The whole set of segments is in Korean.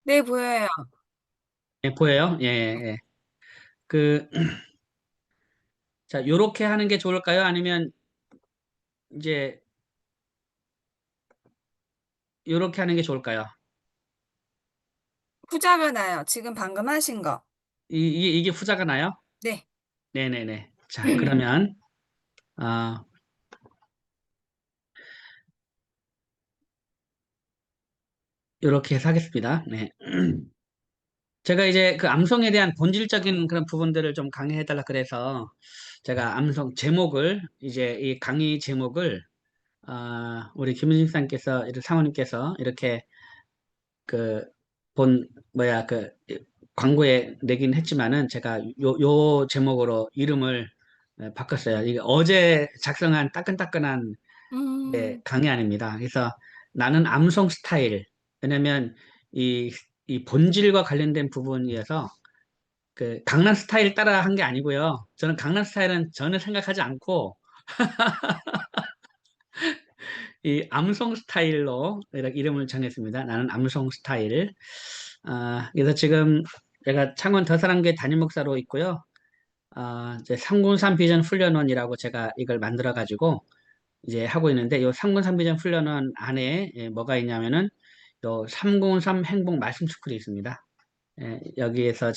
네, 보여요. 예, 보여요? 예, 예. 그, 자, 요렇게 하는 게 좋을까요? 아니면 이제 요렇게 하는 게 좋을까요? 후자가 나요. 지금 방금 하신 거. 이게 후자가 나요? 네. 네네네. 자, 그러면, 아, 요렇게 해서 하겠습니다. 네. 제가 이제 그 암송에 대한 본질적인 그런 부분들을 좀 강의해달라 그래서 제가 암송 제목을, 이제 이 강의 제목을, 우리 김은식 사님께서, 사모님께서 이렇게 그, 뭐야, 광고에 내긴 했지만은 제가 요 제목으로 이름을 바꿨어요. 이게 어제 작성한 따끈따끈한 음, 강의 아닙니다. 그래서 나는 암송 스타일. 왜냐면 이, 이 본질과 관련된 부분이어서 그 강남 스타일 따라 한 게 아니고요. 저는 강남 스타일은 전혀 생각하지 않고 이 암송 스타일로 이렇게 이름을 정했습니다. 나는 암송 스타일. 그래서 지금 제가 창원 더사랑교회 담임 목사로 있고요. 이제 303 비전 훈련원이라고 제가 이걸 만들어 가지고 이제 하고 있는데 요 303 비전 훈련원 안에 뭐가 있냐면은 요 303 행복 말씀 스쿨이 있습니다. 여기에서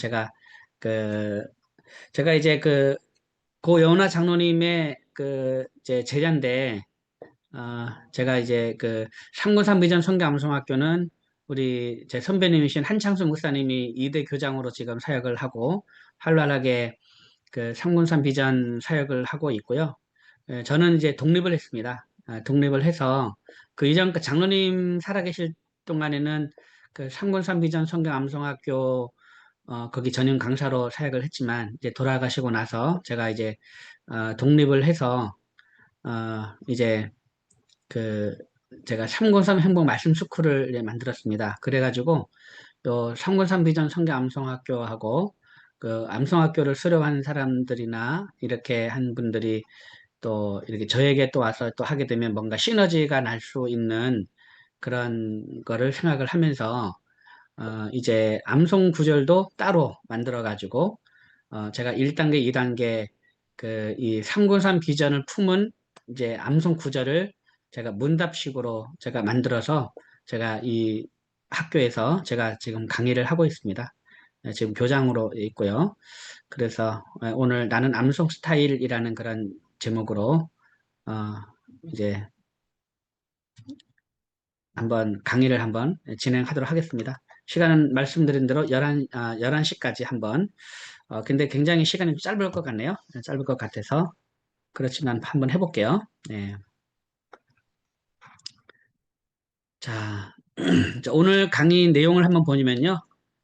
그 제가 이제 고 여은아 장로님의 이제 제자인데 제가 이제 393 비전 성교암송학교는 우리 제 선배님이신 한창수 목사님이 2대 교장으로 지금 사역을 하고 활발하게 393 비전 사역을 하고 있고요. 저는 이제 독립을 했습니다. 독립을 해서 그 이전 장로님 살아계실 동안에는 393 비전 성교암송학교 거기 전임 강사로 사역을 했지만 이제 돌아가시고 나서 제가 이제 독립을 해서 이제 그 제가 303 행복 말씀 스쿨을 이제 만들었습니다. 그래가지고 또 303 비전 성교 암송학교하고 그 암송학교를 수료한 사람들이나 이렇게 한 분들이 또 이렇게 저에게 또 와서 또 하게 되면 뭔가 시너지가 날 수 있는 그런 거를 생각을 하면서 이제 암송 구절도 따로 만들어 가지고 제가 1단계, 2단계 이 393 비전을 품은 이제 암송 구절을 제가 문답식으로 제가 만들어서 제가 이 학교에서 제가 지금 강의를 하고 있습니다. 지금 교장으로 있고요. 그래서 오늘 나는 암송 스타일이라는 그런 제목으로 어, 이제 한번 강의를 한번 진행하도록 하겠습니다. 시간은 말씀드린 대로 11시까지 한번 근데 굉장히 시간이 좀 짧을 것 같네요. 짧을 것 같아서 그렇지만 한번 해볼게요. 네. 자, 자, 오늘 강의 내용을 한번 보면요.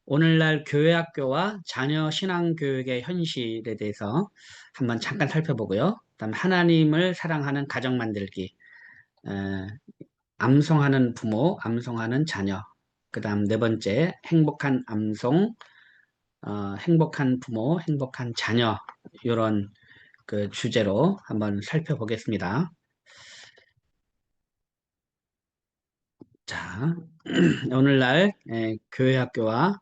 오늘날 교회학교와 자녀 신앙교육의 현실에 대해서 한번 잠깐 살펴보고요. 그다음 하나님을 사랑하는 가정 만들기, 에, 암송하는 부모, 암송하는 자녀. 그다음 네 번째 행복한 암송, 행복한 부모, 행복한 자녀 이런 그 주제로 한번 살펴보겠습니다. 자, 오늘날 교회 학교와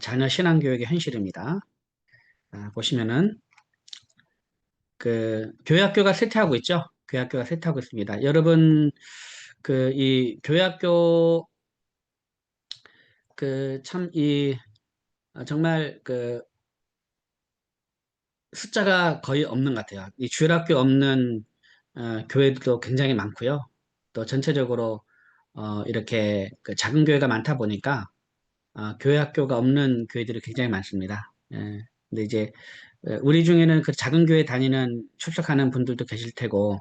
자녀 신앙교육의 현실입니다. 보시면은 교회 학교가 쇠퇴하고 있죠. 교회 학교가 쇠퇴하고 있습니다. 여러분 이 교회 학교 참 정말 숫자가 거의 없는 것 같아요. 이 주일 학교 없는 교회도 굉장히 많고요. 또 전체적으로 이렇게 작은 교회가 많다 보니까 교회 학교가 없는 교회들이 굉장히 많습니다. 근데 이제 우리 중에는 그 작은 교회 다니는 출석하는 분들도 계실 테고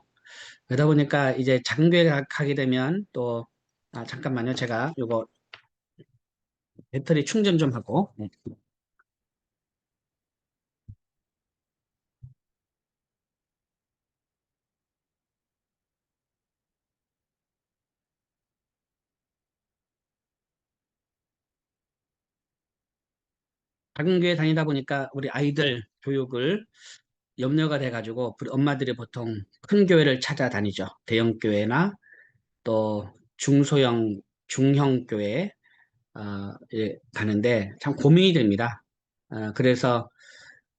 그러다 보니까 이제 작은 교회 가게 되면 또 잠깐만요. 제가 요거 배터리 충전 좀 하고 작은 교회 다니다 보니까 우리 아이들 교육을 염려가 돼가지고 우리 엄마들이 보통 큰 교회를 찾아다니죠. 대형 교회나 또 중소형, 중형 교회 예, 가는데 참 고민이 됩니다. 그래서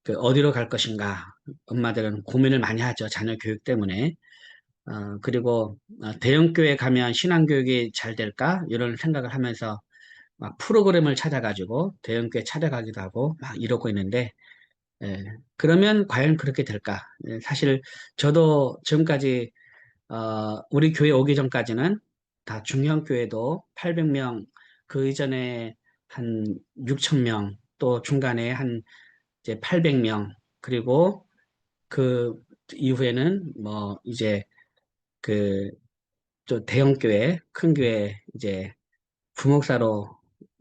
그 어디로 갈 것인가 엄마들은 고민을 많이 하죠. 자녀 교육 때문에. 그리고 대형 교회 가면 신앙교육이 잘 될까? 이런 생각을 하면서 막 프로그램을 찾아가지고 대형 교회 찾아가기도 하고 막 이러고 있는데 예, 그러면 과연 그렇게 될까? 예, 사실 저도 지금까지 우리 교회 오기 전까지는 다 중형 교회도 800명, 그 이전에 한 6천 명, 또 중간에 한 이제 800명, 그리고 그 이후에는 뭐 이제 그 또 대형 교회, 큰 교회 이제 부목사로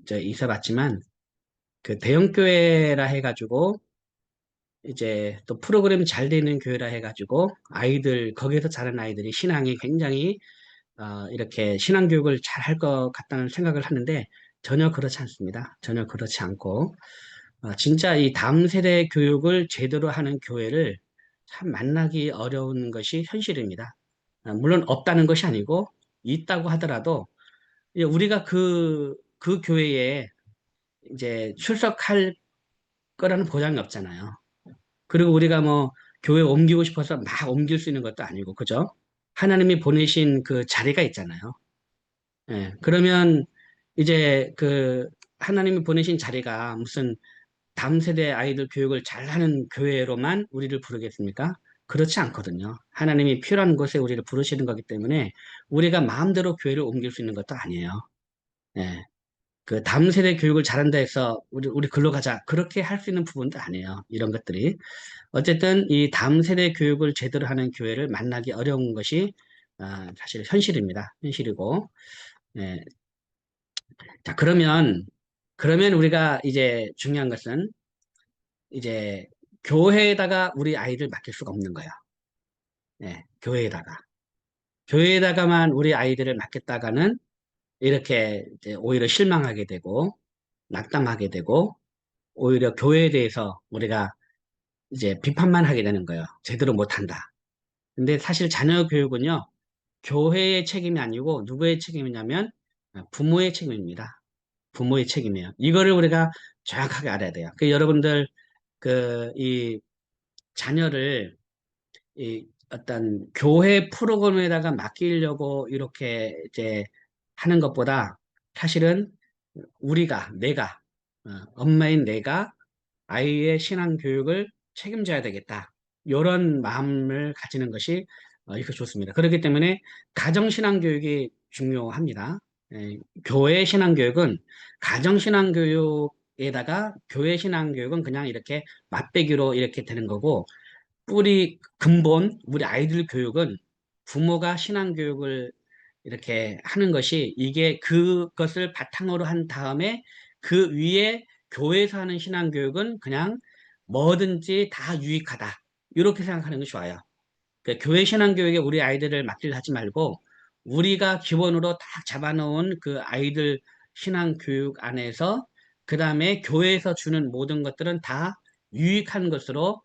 이제 이사 왔지만 그 대형 교회라 해가지고 이제 또 프로그램 잘 되는 교회라 해가지고 아이들 거기서 자란 아이들이 신앙이 굉장히 이렇게 신앙교육을 잘 할 것 같다는 생각을 하는데 전혀 그렇지 않습니다. 전혀 그렇지 않고 진짜 이 다음 세대 교육을 제대로 하는 교회를 참 만나기 어려운 것이 현실입니다. 물론 없다는 것이 아니고 있다고 하더라도 우리가 그 교회에 이제 출석할 거라는 보장이 없잖아요. 그리고 우리가 뭐 교회 옮기고 싶어서 막 옮길 수 있는 것도 아니고, 그죠? 하나님이 보내신 그 자리가 있잖아요. 예, 그러면 이제 그 하나님이 보내신 자리가 무슨 다음 세대 아이들 교육을 잘하는 교회로만 우리를 부르겠습니까? 그렇지 않거든요. 하나님이 필요한 곳에 우리를 부르시는 거기 때문에 우리가 마음대로 교회를 옮길 수 있는 것도 아니에요. 예, 그 다음 세대 교육을 잘한다 해서 우리 글로 가자. 그렇게 할 수 있는 부분도 아니에요. 이런 것들이. 어쨌든 이 다음 세대 교육을 제대로 하는 교회를 만나기 어려운 것이 사실 현실입니다. 현실이고. 예. 자, 그러면 우리가 이제 중요한 것은 이제 교회에다가 우리 아이를 맡길 수가 없는 거야. 예, 교회에다가. 교회에다가만 우리 아이들을 맡겼다가는 이렇게 이제 오히려 실망하게 되고, 낙담하게 되고, 오히려 교회에 대해서 우리가 이제 비판만 하게 되는 거예요. 제대로 못한다. 근데 사실 자녀 교육은요, 교회의 책임이 아니고 누구의 책임이냐면 부모의 책임입니다. 부모의 책임이에요. 이거를 우리가 정확하게 알아야 돼요. 그 여러분들 이 자녀를 이 어떤 교회 프로그램에다가 맡기려고 이렇게 이제 하는 것보다 사실은 내가 엄마인 내가 아이의 신앙 교육을 책임져야 되겠다. 이런 마음을 가지는 것이 이렇게 좋습니다. 그렇기 때문에 가정 신앙 교육이 중요합니다. 교회 신앙 교육은 가정 신앙 교육에다가 교회 신앙 교육은 그냥 이렇게 맛배기로 이렇게 되는 거고 뿌리 근본 우리 아이들 교육은 부모가 신앙 교육을 이렇게 하는 것이 이게 그것을 바탕으로 한 다음에 그 위에 교회에서 하는 신앙 교육은 그냥 뭐든지 다 유익하다. 이렇게 생각하는 게 좋아요. 그 교회 신앙 교육에 우리 아이들을 맡기려 하지 말고 우리가 기본으로 딱 잡아놓은 그 아이들 신앙 교육 안에서 그 다음에 교회에서 주는 모든 것들은 다 유익한 것으로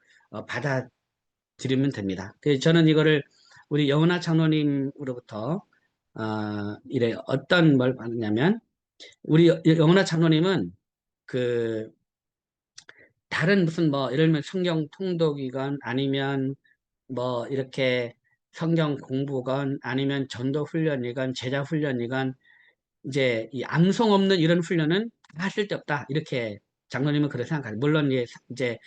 받아들이면 됩니다. 그래서 저는 이거를 우리 여은아 장로님으로부터 이래 어떤 뭘 받느냐면 우리 영원아 장로님은 그 다른 무슨 뭐 예를 들면 성경 통독이건 아니면 뭐 이렇게 성경 공부건 아니면 전도 훈련이건 제자 훈련이건 이제 이 암송 없는 이런 훈련은 다 쓸데없다 이렇게 장로님은 그렇게 생각하죠. 물론 이제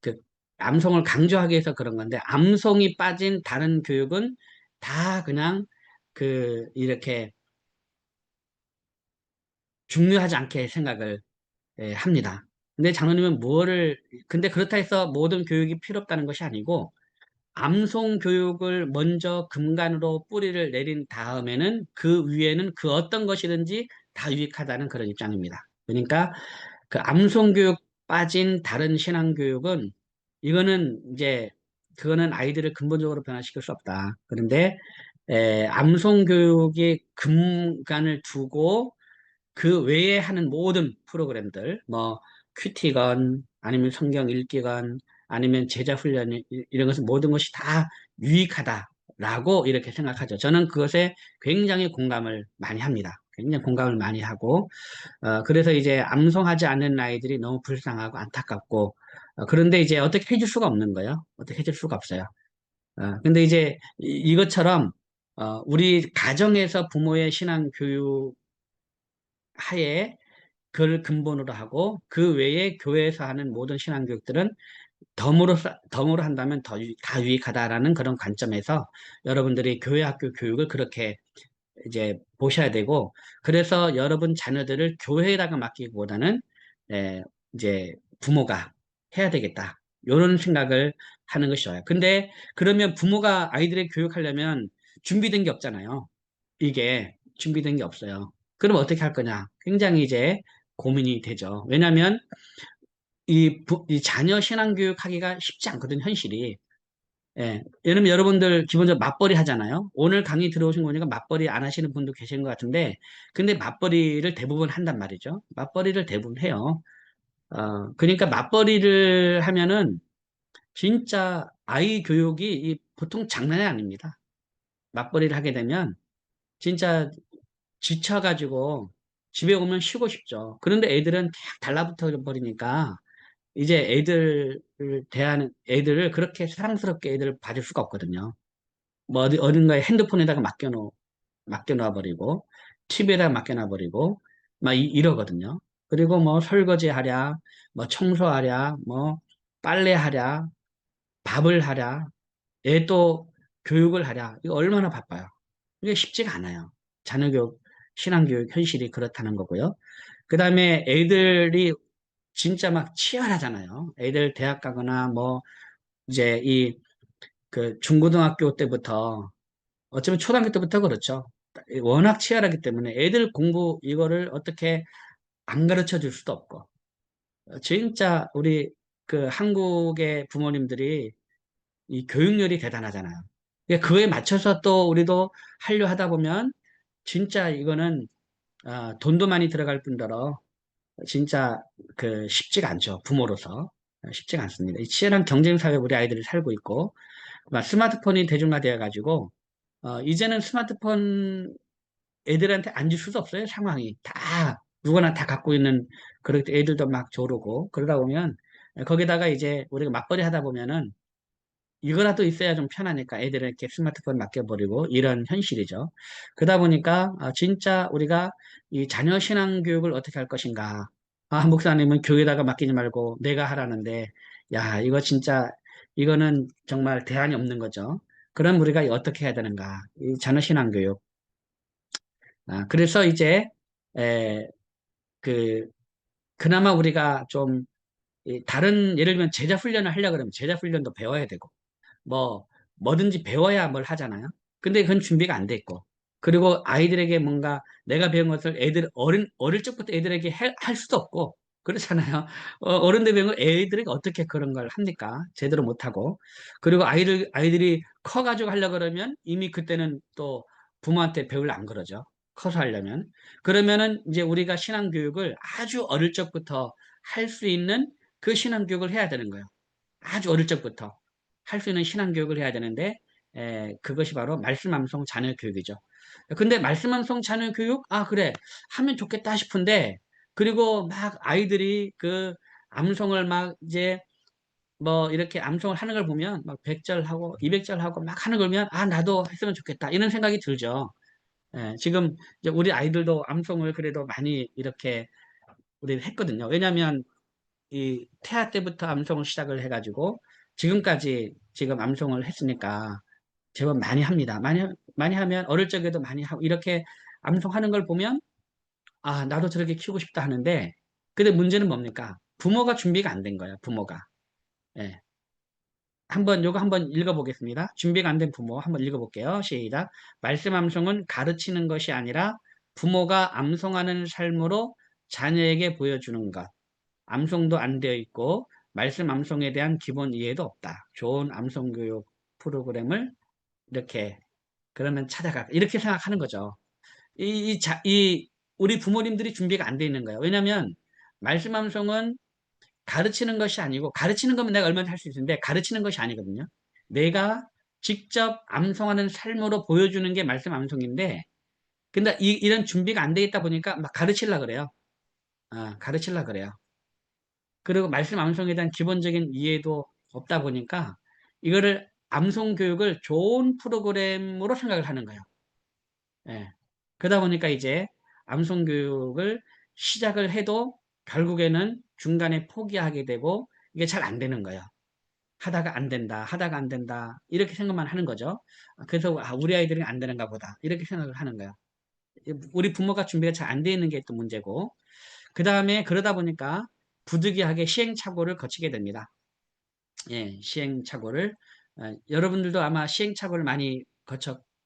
그 암송을 강조하기 위해서 그런 건데 암송이 빠진 다른 교육은 다 그냥 이렇게 중요하지 않게 생각을 합니다. 근데 장로님은 근데 그렇다 해서 모든 교육이 필요 없다는 것이 아니고, 암송 교육을 먼저 근간으로 뿌리를 내린 다음에는 그 위에는 그 어떤 것이든지 다 유익하다는 그런 입장입니다. 그러니까 그 암송 교육 빠진 다른 신앙 교육은 이거는 이제 그거는 아이들을 근본적으로 변화시킬 수 없다. 그런데 암송 교육의 근간을 두고 그 외에 하는 모든 프로그램들, 뭐, 큐티건, 아니면 성경 읽기건, 아니면 제자 훈련, 이런 것은 모든 것이 다 유익하다라고 이렇게 생각하죠. 저는 그것에 굉장히 공감을 많이 합니다. 굉장히 공감을 많이 하고, 그래서 이제 암송하지 않는 아이들이 너무 불쌍하고 안타깝고, 그런데 이제 어떻게 해줄 수가 없는 거예요. 어떻게 해줄 수가 없어요. 근데 이제 이것처럼, 우리 가정에서 부모의 신앙 교육 하에 그를 근본으로 하고, 그 외에 교회에서 하는 모든 신앙 교육들은 덤으로 한다면 다 유익하다라는 그런 관점에서 여러분들이 교회 학교 교육을 그렇게 이제 보셔야 되고, 그래서 여러분 자녀들을 교회에다가 맡기기보다는 에, 이제 부모가 해야 되겠다. 이런 생각을 하는 것이 좋아요. 근데 그러면 부모가 아이들의 교육하려면 준비된 게 없잖아요. 이게 준비된 게 없어요. 그럼 어떻게 할 거냐? 굉장히 이제 고민이 되죠. 왜냐하면 이 자녀 신앙교육 하기가 쉽지 않거든, 현실이. 예. 예를 들면 여러분들 기본적으로 맞벌이 하잖아요. 오늘 강의 들어오신 거니까 맞벌이 안 하시는 분도 계신 것 같은데, 근데 맞벌이를 대부분 한단 말이죠. 맞벌이를 대부분 해요. 그러니까 맞벌이를 하면은 진짜 아이 교육이 보통 장난이 아닙니다. 맞벌이를 하게 되면 진짜 지쳐가지고 집에 오면 쉬고 싶죠. 그런데 애들은 탁 달라붙어 버리니까 이제 애들을 그렇게 사랑스럽게 애들을 봐줄 수가 없거든요. 뭐 어딘가에 핸드폰에다가 맡겨놔 버리고, TV에다가 맡겨놔 버리고, 막 이러거든요. 그리고 뭐 설거지 하랴, 뭐 청소하랴, 뭐 빨래하랴, 밥을 하랴, 애 또 교육을 하랴. 이거 얼마나 바빠요. 이게 쉽지가 않아요. 자녀교육, 신앙교육 현실이 그렇다는 거고요. 그 다음에 애들이 진짜 막 치열하잖아요. 애들 대학 가거나 뭐 이제 그 중고등학교 때부터 어쩌면 초등학교 때부터 그렇죠. 워낙 치열하기 때문에 애들 공부 이거를 어떻게 안 가르쳐 줄 수도 없고. 진짜 우리 그 한국의 부모님들이 이 교육열이 대단하잖아요. 그에 맞춰서 또 우리도 하려 하다 보면 진짜 이거는 돈도 많이 들어갈 뿐더러 진짜 그 쉽지가 않죠. 부모로서. 쉽지가 않습니다. 이 치열한 경쟁 사회에 우리 아이들이 살고 있고, 스마트폰이 대중화되어 가지고 이제는 스마트폰 애들한테 안 줄 수도 없어요. 상황이 다 누구나 다 갖고 있는, 그렇게 애들도 막 조르고 그러다 보면, 거기다가 이제 우리가 맞벌이 하다 보면은 이거라도 있어야 좀 편하니까 애들을 이렇게 스마트폰 맡겨버리고 이런 현실이죠. 그러다 보니까 진짜 우리가 이 자녀 신앙 교육을 어떻게 할 것인가. 목사님은 교회에다가 맡기지 말고 내가 하라는데, 야, 이거 진짜, 이거는 정말 대안이 없는 거죠. 그럼 우리가 어떻게 해야 되는가. 이 자녀 신앙 교육. 그래서 이제, 에, 그, 그나마 우리가 좀, 다른, 예를 들면 제자 훈련을 하려고 그러면 제자 훈련도 배워야 되고, 뭐, 뭐든지 배워야 뭘 하잖아요. 근데 그건 준비가 안 돼 있고. 그리고 아이들에게 뭔가 내가 배운 것을 어릴 적부터 애들에게 할 수도 없고, 그렇잖아요. 어른들 배운 걸 애들에게 어떻게 그런 걸 합니까? 제대로 못하고. 그리고 아이들이 커가지고 하려고 그러면 이미 그때는 또 부모한테 배우려 안 그러죠. 커서 하려면. 그러면은 이제 우리가 신앙교육을 아주 어릴 적부터 할 수 있는 그 신앙교육을 해야 되는 거예요. 아주 어릴 적부터 할 수 있는 신앙교육을 해야 되는데, 그것이 바로 말씀암송 자녀교육이죠. 근데 말씀암송 자녀교육, 그래, 하면 좋겠다 싶은데, 그리고 막 아이들이 그 암송을 막 이제 뭐 이렇게 암송을 하는 걸 보면 막 100절 하고 200절 하고 막 하는 걸 보면, 나도 했으면 좋겠다 이런 생각이 들죠. 지금 이제 우리 아이들도 암송을 그래도 많이 이렇게 우리 했거든요. 왜냐하면 이 태아 때부터 암송을 시작을 해가지고 지금까지 지금 암송을 했으니까 제법 많이 합니다. 많이 하면 어릴 적에도 많이 하고 이렇게 암송하는 걸 보면, 나도 저렇게 키우고 싶다 하는데, 근데 문제는 뭡니까? 부모가 준비가 안 된 거예요. 부모가. 예. 요거 한번 읽어보겠습니다. 준비가 안 된 부모 한번 읽어볼게요. 시작. 말씀 암송은 가르치는 것이 아니라 부모가 암송하는 삶으로 자녀에게 보여주는 것. 암송도 안 되어 있고 말씀 암송에 대한 기본 이해도 없다. 좋은 암송 교육 프로그램을 이렇게 그러면 찾아가 이렇게 생각하는 거죠. 우리 부모님들이 준비가 안 돼 있는 거예요. 왜냐하면 말씀 암송은 가르치는 것이 아니고, 가르치는 거면 내가 얼마나 할 수 있는데 가르치는 것이 아니거든요. 내가 직접 암송하는 삶으로 보여주는 게 말씀 암송인데, 근데 이런 준비가 안 돼 있다 보니까 막 가르치려 그래요. 가르치려 그래요. 그리고 말씀 암송에 대한 기본적인 이해도 없다 보니까 이거를 암송 교육을 좋은 프로그램으로 생각을 하는 거예요. 예. 그러다 보니까 이제 암송 교육을 시작을 해도 결국에는 중간에 포기하게 되고 이게 잘 안 되는 거예요. 하다가 안 된다, 하다가 안 된다, 이렇게 생각만 하는 거죠. 그래서 우리 아이들은 안 되는가 보다, 이렇게 생각을 하는 거예요. 우리 부모가 준비가 잘 안 돼 있는 게 또 문제고, 그 다음에 그러다 보니까 부득이하게 시행착오를 거치게 됩니다. 예, 시행착오를. 여러분들도 아마 시행착오를 많이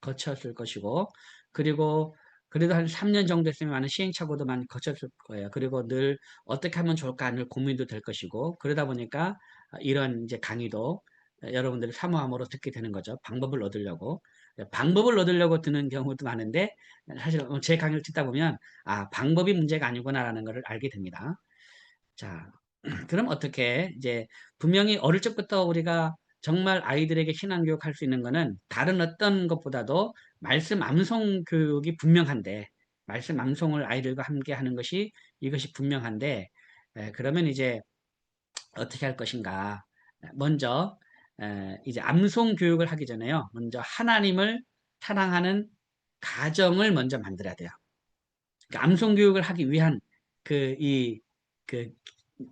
거쳤을 것이고, 그리고 그래도 한 3년 정도 했으면 많은 시행착오도 많이 거쳤을 거예요. 그리고 늘 어떻게 하면 좋을까 늘 고민도 될 것이고, 그러다 보니까 이런 이제 강의도 여러분들이 사모함으로 듣게 되는 거죠. 방법을 얻으려고. 방법을 얻으려고 듣는 경우도 많은데, 사실 제 강의를 듣다 보면, 방법이 문제가 아니구나라는 것을 알게 됩니다. 자, 그럼 어떻게 이제 분명히 어릴 적부터 우리가 정말 아이들에게 신앙 교육할 수 있는 거는 다른 어떤 것보다도 말씀 암송 교육이 분명한데 말씀 암송을 아이들과 함께 하는 것이 이것이 분명한데 그러면 이제 어떻게 할 것인가? 먼저 이제 암송 교육을 하기 전에요. 먼저 하나님을 사랑하는 가정을 먼저 만들어야 돼요. 그러니까 암송 교육을 하기 위한 그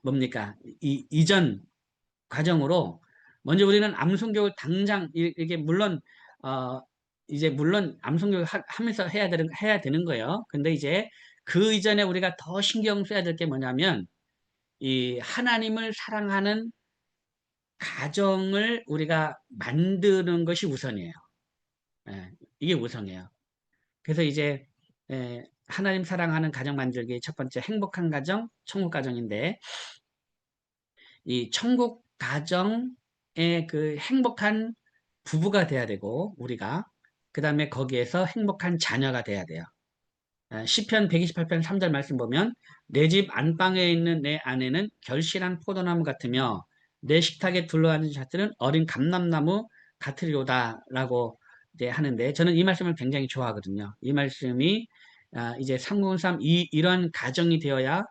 뭡니까? 이전 과정으로 먼저 우리는 암송교육을 당장 이게 물론 어 이제 물론 암송교육 하면서 해야 되는 거예요. 근데 이제 그 이전에 우리가 더 신경 써야 될 게 뭐냐면 이 하나님을 사랑하는 가정을 우리가 만드는 것이 우선이에요. 예, 이게 우선이에요. 그래서 이제 하나님 사랑하는 가정 만들기 첫 번째 행복한 가정, 천국 가정인데 이 천국 가정의 그 행복한 부부가 돼야 되고 우리가 그 다음에 거기에서 행복한 자녀가 돼야 돼요. 시편 128편 3절 말씀 보면 내 집 안방에 있는 내 아내는 결실한 포도나무 같으며 내 식탁에 둘러앉은 자들은 어린 감람나무 같으리로다라고 이제 하는데 저는 이 말씀을 굉장히 좋아하거든요. 이 말씀이 이제 303 이런 가정이 되어야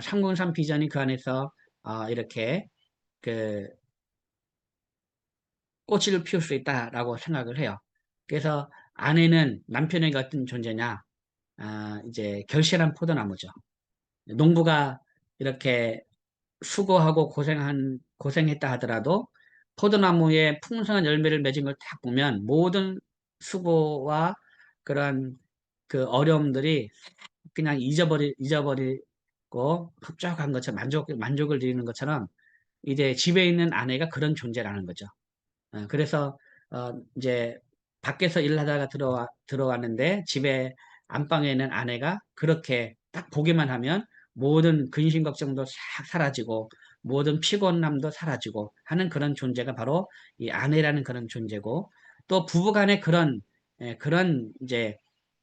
303 비전이 그 안에서 이렇게 그 꽃을 피울 수 있다라고 생각을 해요. 그래서 아내는 남편에게 어떤 존재냐? 이제 결실한 포도나무죠. 농부가 이렇게 수고하고 고생했다 하더라도 포도나무에 풍성한 열매를 맺은 걸 딱 보면 모든 수고와 그런 그 어려움들이 그냥 잊어버리고 흡족한 것처럼 만족을 드리는 것처럼 이제 집에 있는 아내가 그런 존재라는 거죠. 그래서 이제 밖에서 일하다가 들어왔는데 집에 안방에 있는 아내가 그렇게 딱 보기만 하면 모든 근심 걱정도 싹 사라지고 모든 피곤함도 사라지고 하는 그런 존재가 바로 이 아내라는 그런 존재고 또 부부간에 그런 이제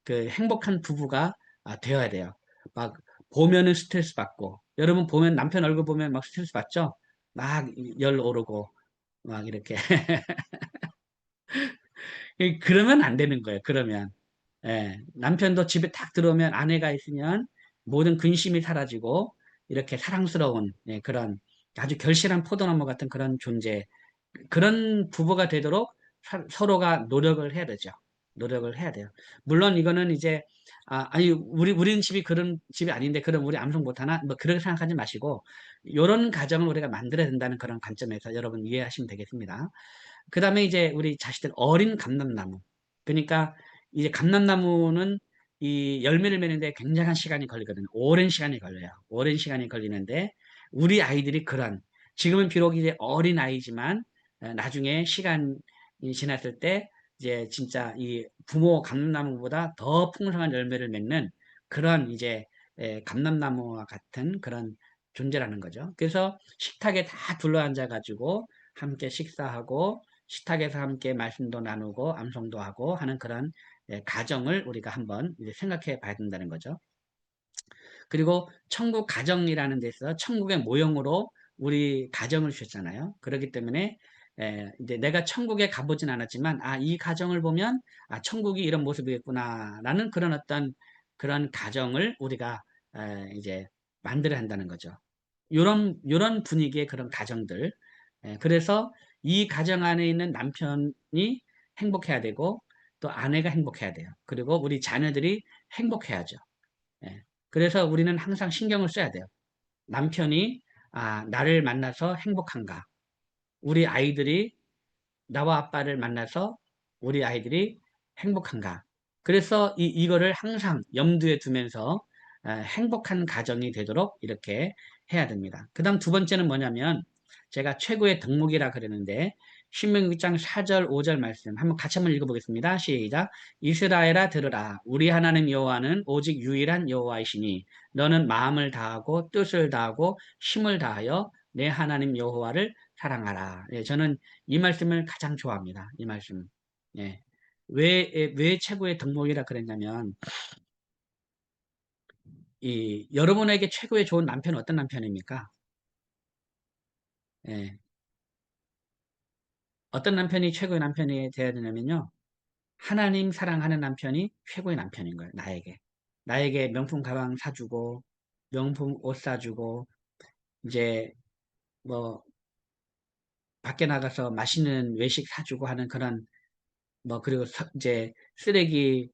그 행복한 부부가 되어야 돼요. 막 보면은 스트레스 받고 여러분 보면 남편 얼굴 보면 막 스트레스 받죠? 막 열 오르고 막 이렇게 그러면 안 되는 거예요. 그러면 남편도 집에 딱 들어오면 아내가 있으면 모든 근심이 사라지고 이렇게 사랑스러운 그런 아주 결실한 포도나무 같은 그런 존재 그런 부부가 되도록 서로가 노력을 해야 되죠. 노력을 해야 돼요. 물론 이거는 이제 아니 우리는 집이 그런 집이 아닌데 그럼 우리 암송 못하나 뭐 그렇게 생각하지 마시고 이런 가정을 우리가 만들어야 된다는 그런 관점에서 여러분 이해하시면 되겠습니다. 그 다음에 이제 우리 자식들 어린 감람나무. 그러니까 이제 감람나무는 이 열매를 맺는데 굉장한 시간이 걸리거든요. 오랜 시간이 걸려요. 오랜 시간이 걸리는데 우리 아이들이 지금은 비록 이제 어린 아이지만 나중에 시간이 지났을 때 이제 진짜 이 부모 감람나무보다 더 풍성한 열매를 맺는 그런 이제 감람나무와 같은 그런 존재라는 거죠. 그래서 식탁에 다 둘러앉아 가지고 함께 식사하고 식탁에서 함께 말씀도 나누고 암송도 하고 하는 그런 가정을 우리가 한번 이제 생각해 봐야 된다는 거죠. 그리고 천국 가정이라는 데서 천국의 모형으로 우리 가정을 주셨잖아요. 그렇기 때문에 이제 내가 천국에 가보진 않았지만, 이 가정을 보면, 천국이 이런 모습이겠구나라는 그런 어떤 그런 가정을 우리가 이제 만들어야 한다는 거죠. 요런 분위기의 그런 가정들. 그래서 이 가정 안에 있는 남편이 행복해야 되고, 또 아내가 행복해야 돼요. 그리고 우리 자녀들이 행복해야죠. 예. 그래서 우리는 항상 신경을 써야 돼요. 남편이 나를 만나서 행복한가? 우리 아이들이 나와 아빠를 만나서 우리 아이들이 행복한가? 그래서 이거를 항상 염두에 두면서 행복한 가정이 되도록 이렇게 해야 됩니다. 그 다음 두 번째는 뭐냐면 제가 최고의 덕목이라 그러는데 신명기 6장 4절 5절 말씀 한번 읽어보겠습니다. 시작. 이스라엘아 들으라. 우리 하나님 여호와는 오직 유일한 여호와이시니 너는 마음을 다하고 뜻을 다하고 힘을 다하여 내 하나님 여호와를 사랑하라. 저는 이 말씀을 가장 좋아합니다. 이 말씀. 예. 왜 최고의 덕목이라 그랬냐면, 여러분에게 최고의 좋은 남편은 어떤 남편입니까? 예. 어떤 남편이 최고의 남편이 되어야 되냐면요. 하나님 사랑하는 남편이 최고의 남편인 거예요. 나에게. 나에게 명품 가방 사주고, 명품 옷 사주고, 이제, 뭐, 밖에 나가서 맛있는 외식 사주고 하는 그런, 그리고 이제 쓰레기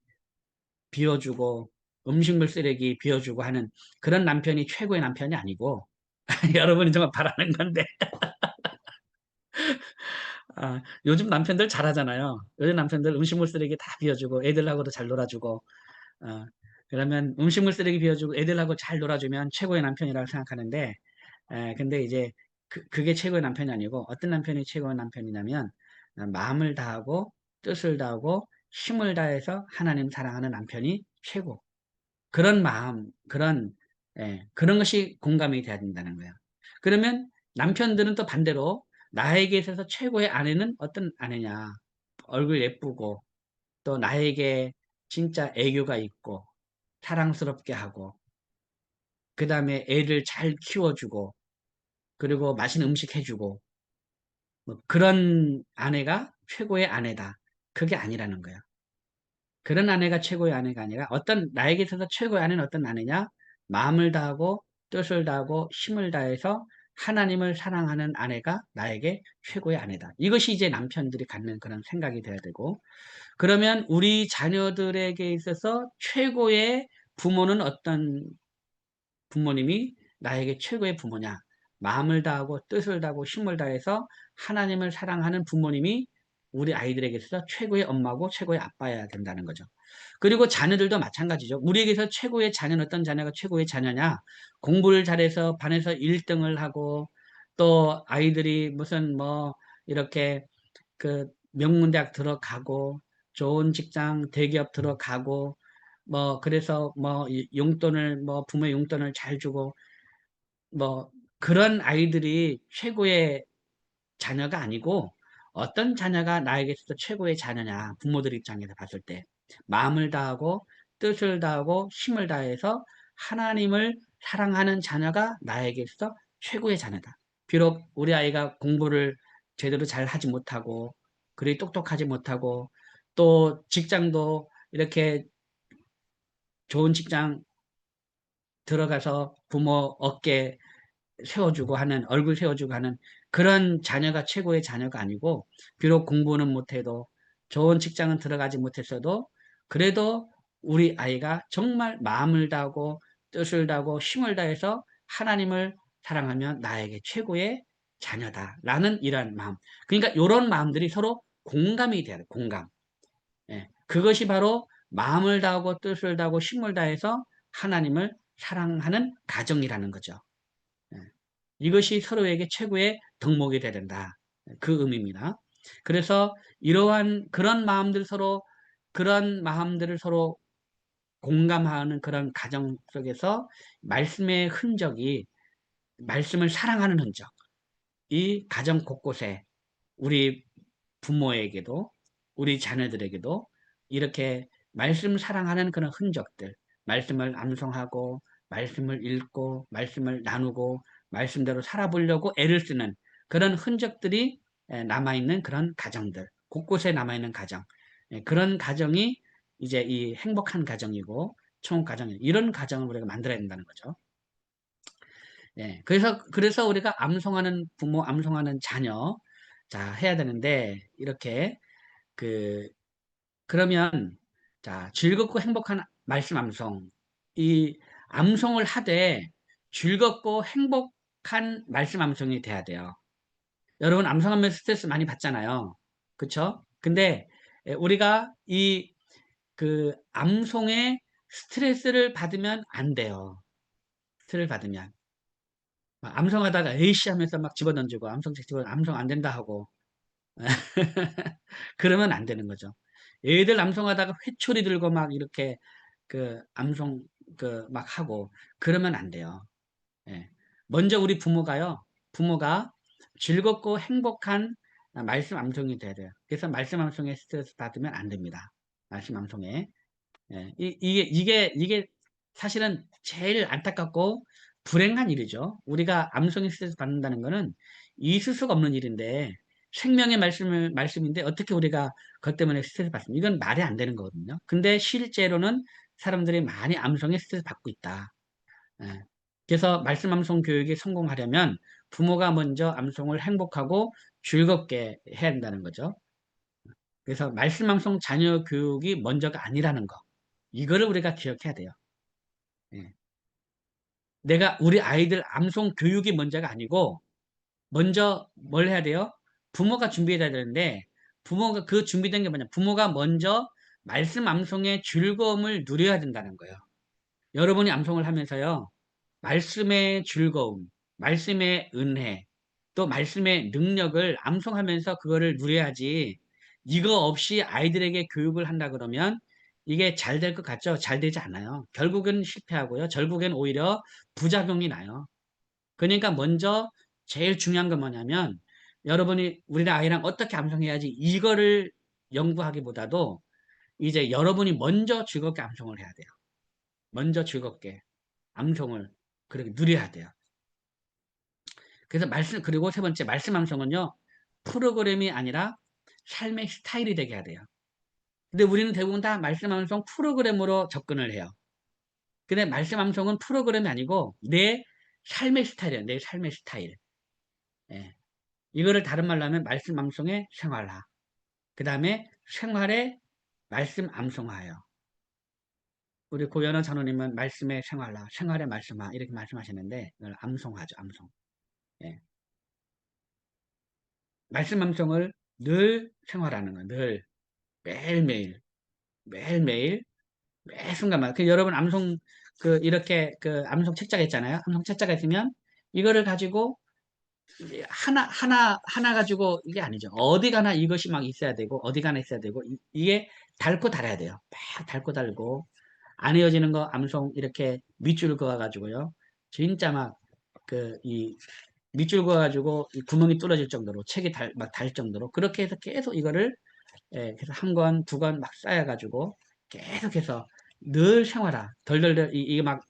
비워주고 음식물 쓰레기 비워주고 하는 그런 남편이 최고의 남편이 아니고 여러분이 정말 바라는 건데 요즘 남편들 잘하잖아요. 요즘 남편들 음식물 쓰레기 다 비워주고 애들하고도 잘 놀아주고 어, 그러면 음식물 쓰레기 비워주고 애들하고 잘 놀아주면 최고의 남편이라고 생각하는데 근데 이제 그게 최고의 남편이 아니고 어떤 남편이 최고의 남편이냐면 마음을 다하고 뜻을 다하고 힘을 다해서 하나님 사랑하는 남편이 최고. 그런 마음, 그런 것이 공감이 돼야 된다는 거예요. 그러면 남편들은 또 반대로 나에게 있어서 최고의 아내는 어떤 아내냐. 얼굴 예쁘고, 또 나에게 진짜 애교가 있고, 사랑스럽게 하고, 그 다음에 애를 잘 키워주고, 그리고 맛있는 음식 해주고, 그런 아내가 최고의 아내다. 그게 아니라는 거예요. 그런 아내가 최고의 아내가 아니라 나에게 있어서 최고의 아내는 어떤 아내냐? 마음을 다하고 뜻을 다하고 힘을 다해서 하나님을 사랑하는 아내가 나에게 최고의 아내다. 이것이 이제 남편들이 갖는 그런 생각이 돼야 되고, 그러면 우리 자녀들에게 있어서 최고의 부모는 어떤 부모님이 나에게 최고의 부모냐? 마음을 다하고 뜻을 다하고 힘을 다해서 하나님을 사랑하는 부모님이 우리 아이들에게 있어서 최고의 엄마고 최고의 아빠여야 된다는 거죠. 그리고 자녀들도 마찬가지죠. 우리에게서 최고의 자녀는 어떤 자녀가 최고의 자녀냐? 공부를 잘해서 반에서 1등을 하고 또 아이들이 무슨 이렇게 그 명문대학 들어가고 좋은 직장 대기업 들어가고 그래서 용돈을 부모의 용돈을 잘 주고 뭐 그런 아이들이 최고의 자녀가 아니고 어떤 자녀가 나에게 있어서 최고의 자녀냐 부모들 입장에서 봤을 때 마음을 다하고 뜻을 다하고 힘을 다해서 하나님을 사랑하는 자녀가 나에게 있어서 최고의 자녀다. 비록 우리 아이가 공부를 제대로 잘 하지 못하고 그리 똑똑하지 못하고 또 직장도 이렇게 좋은 직장 들어가서 부모 어깨 세워주고 하는, 얼굴 세워주고 하는 그런 자녀가 최고의 자녀가 아니고, 비록 공부는 못해도, 좋은 직장은 들어가지 못했어도, 그래도 우리 아이가 정말 마음을 다하고, 뜻을 다하고, 힘을 다해서 하나님을 사랑하면 나에게 최고의 자녀다. 라는 이러한 마음. 그러니까 이런 마음들이 서로 공감이 돼야 돼, 공감. 예. 그것이 바로 마음을 다하고, 뜻을 다하고, 힘을 다해서 하나님을 사랑하는 가정이라는 거죠. 예. 이것이 서로에게 최고의 덕목이 되야 된다. 그 의미입니다. 그래서 이러한 그런 마음들을 서로 공감하는 그런 가정 속에서 말씀의 흔적이 말씀을 사랑하는 흔적, 이 가정 곳곳에 우리 부모에게도 우리 자녀들에게도 이렇게 말씀 사랑하는 그런 흔적들, 말씀을 암송하고 말씀을 읽고 말씀을 나누고 말씀대로 살아보려고 애를 쓰는 그런 흔적들이 남아있는 그런 가정들, 곳곳에 남아있는 가정, 그런 가정이 이제 이 행복한 가정이고 총각 가정, 이런 가정을 우리가 만들어야 된다는 거죠. 예, 그래서 우리가 암송하는 부모, 암송하는 자녀, 자, 해야 되는데, 이렇게, 그, 그러면, 자, 즐겁고 행복한 말씀 암송. 이 암송을 하되 즐겁고 행복한 말씀 암송이 돼야 돼요. 여러분, 암송하면 스트레스 많이 받잖아요. 그쵸? 근데, 우리가 암송에 스트레스를 받으면 안 돼요. 스트레스를 받으면. 막 암송하다가 에이씨 하면서 막 집어던지고 암송책 집어 암송 안 된다 하고 그러면 안 되는 거죠. 애들 암송하다가 회초리 들고 막 이렇게 암송 막 하고 그러면 안 돼요. 예. 먼저 우리 부모가 즐겁고 행복한 말씀 암송이 돼야 돼요. 그래서 말씀 암송에 스트레스 받으면 안 됩니다. 말씀 암송에. 예, 이게 사실은 제일 안타깝고 불행한 일이죠. 우리가 암송이 스트레스 받는다는 거는 있을 수가 없는 일인데 생명의 말씀인데 어떻게 우리가 그것 때문에 스트레스 받습니까? 이건 말이 안 되는 거거든요. 근데 실제로는 사람들이 많이 암송에 스트레스 받고 있다. 예. 그래서 말씀 암송 교육이 성공하려면 부모가 먼저 암송을 행복하고 즐겁게 해야 한다는 거죠. 그래서 말씀 암송 자녀 교육이 먼저가 아니라는 거. 이거를 우리가 기억해야 돼요. 예. 우리 아이들 암송 교육이 먼저가 아니고, 먼저 뭘 해야 돼요? 부모가 준비해야 되는데, 부모가 그 준비된 게 뭐냐? 부모가 먼저 말씀 암송의 즐거움을 누려야 된다는 거예요. 여러분이 암송을 하면서요, 말씀의 즐거움, 말씀의 은혜, 또 말씀의 능력을 암송하면서 그거를 누려야지, 이거 없이 아이들에게 교육을 한다 그러면 이게 잘 될 것 같죠? 잘 되지 않아요. 결국은 실패하고요. 결국엔 오히려 부작용이 나요. 그러니까 먼저 제일 중요한 건 뭐냐면 여러분이 우리 아이랑 어떻게 암송해야지 이거를 연구하기보다도 이제 여러분이 먼저 즐겁게 암송을 해야 돼요. 먼저 즐겁게 암송을 그렇게 누려야 돼요. 그래서 그리고 세 번째, 말씀 암송은요, 프로그램이 아니라 삶의 스타일이 되게 해야 돼요. 근데 우리는 대부분 다 말씀 암송 프로그램으로 접근을 해요. 근데 말씀 암송은 프로그램이 아니고 내 삶의 스타일이에요. 내 삶의 스타일. 예. 이거를 다른 말로 하면 말씀 암송의 생활화. 그 다음에 생활의 말씀 암송화예요. 우리 고연호 전우님은 말씀의 생활화, 생활의 말씀화 이렇게 말씀하시는데 이걸 암송하죠. 암송. 예. 말씀 암송을 늘 생활하는 거예요. 늘 매일매일 매일매일 매 순간마다 여러분 암송 이렇게 암송 책자가 있잖아요. 암송 책자가 있으면 이거를 가지고 하나 가지고 이게 아니죠. 어디 가나 이것이 막 있어야 되고 어디 가나 있어야 되고 이게 닳고 달아야 돼요. 막 닳고 달고 안 헤어지는 거 암송 이렇게 밑줄 그어 가지고요. 진짜 막 이 밑줄 그어 가지고 구멍이 뚫어질 정도로 책이 막 달 정도로 그렇게 해서 계속 이거를 그래서 한 권, 두 권 막 쌓여가지고 계속해서 늘 생활화, 덜덜덜, 이게 막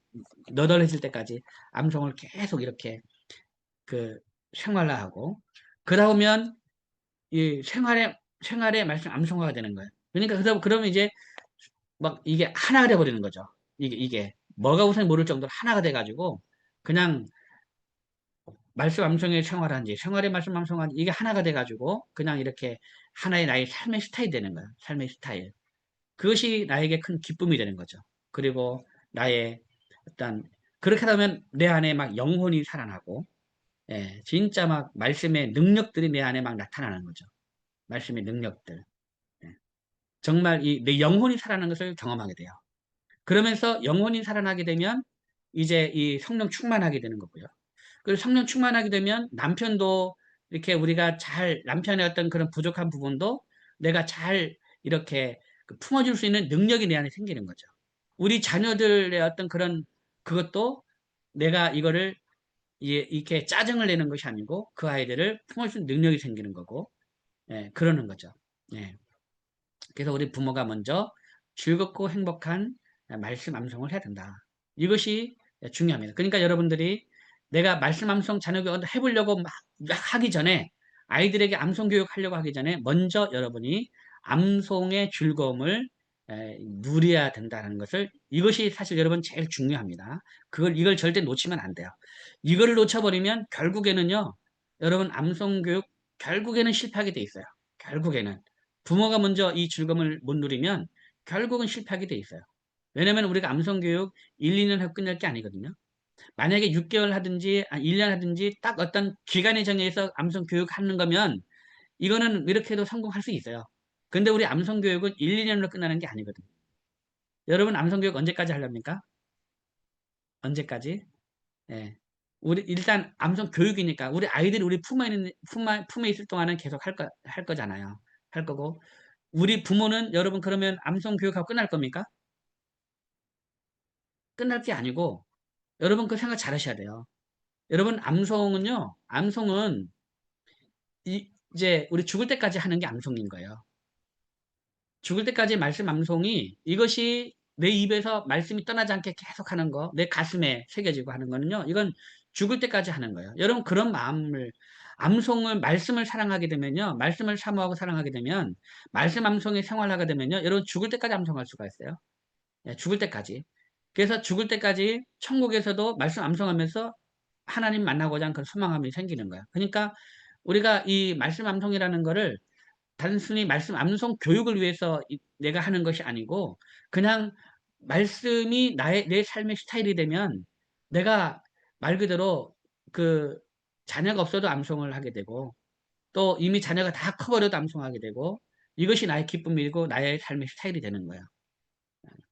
너덜해질 때까지 암송을 계속 이렇게 그 생활화하고, 그러다 보면 이 생활의 말씀 암송화가 되는 거예요. 그러니까 그러면 이제 막 이게 하나가 돼버리는 거죠. 이게 뭐가 우선 모를 정도로 하나가 돼가지고 그냥 말씀 암송의 생활한지 생활의 말씀 암송한지 이게 하나가 돼가지고 그냥 이렇게 하나의 나의 삶의 스타일이 되는 거예요. 삶의 스타일. 그것이 나에게 큰 기쁨이 되는 거죠. 그리고 나의 어떤 그렇게 하면 내 안에 막 영혼이 살아나고 진짜 막 말씀의 능력들이 내 안에 막 나타나는 거죠. 말씀의 능력들. 예. 정말 내 영혼이 살아나는 것을 경험하게 돼요. 그러면서 영혼이 살아나게 되면 이제 이 성령 충만하게 되는 거고요. 그리고 성령 충만하게 되면 남편도 이렇게 우리가 남편의 어떤 그런 부족한 부분도 내가 잘 이렇게 품어줄 수 있는 능력이 내 안에 생기는 거죠. 우리 자녀들의 어떤 그것도 내가 이거를 이렇게 짜증을 내는 것이 아니고 그 아이들을 품을 수 있는 능력이 생기는 거고, 그러는 거죠. 예. 그래서 우리 부모가 먼저 즐겁고 행복한 말씀 암송을 해야 된다. 이것이 중요합니다. 그러니까 여러분들이 내가 말씀 암송 자녀교육 해보려고 막 하기 전에 아이들에게 암송 교육하려고 하기 전에 먼저 여러분이 암송의 즐거움을 누려야 된다는 것을, 이것이 사실 여러분 제일 중요합니다. 이걸 절대 놓치면 안 돼요. 이걸 놓쳐버리면 결국에는요, 여러분 암송 교육 결국에는 실패하게 돼 있어요. 결국에는 부모가 먼저 이 즐거움을 못 누리면 결국은 실패하게 돼 있어요. 왜냐면 우리가 암송 교육 1, 2년 하고 끝낼 게 아니거든요. 만약에 6개월 하든지 1년 하든지 딱 어떤 기간에 정해서 암송 교육하는 거면 이거는 이렇게 해도 성공할 수 있어요. 근데 우리 암송 교육은 1, 2년으로 끝나는 게 아니거든요. 여러분 암송 교육 언제까지 하렵니까? 언제까지? 예. 우리 일단 암송 교육이니까 우리 아이들이 우리 품에 있을 동안은 계속 할 거잖아요. 할 거고. 우리 부모는 여러분 그러면 암송 교육하고 끝날 겁니까? 끝날 게 아니고 여러분 그 생각 잘 하셔야 돼요. 여러분 암송은 이제 우리 죽을 때까지 하는 게 암송인 거예요. 죽을 때까지 말씀 암송이, 이것이 내 입에서 말씀이 떠나지 않게 계속 하는 거, 내 가슴에 새겨지고 하는 거는요, 이건 죽을 때까지 하는 거예요. 여러분 그런 마음을, 말씀을 사랑하게 되면요, 말씀을 사모하고 사랑하게 되면, 말씀 암송에 생활하게 되면요, 여러분 죽을 때까지 암송할 수가 있어요. 예, 죽을 때까지. 그래서 죽을 때까지 천국에서도 말씀 암송하면서 하나님 만나고자 하는 그런 소망함이 생기는 거예요. 그러니까 우리가 이 말씀 암송이라는 거를 단순히 말씀 암송 교육을 위해서 내가 하는 것이 아니고, 그냥 말씀이 내 삶의 스타일이 되면 내가 말 그대로 그 자녀가 없어도 암송을 하게 되고, 또 이미 자녀가 다 커버려도 암송하게 되고, 이것이 나의 기쁨이고 나의 삶의 스타일이 되는 거야.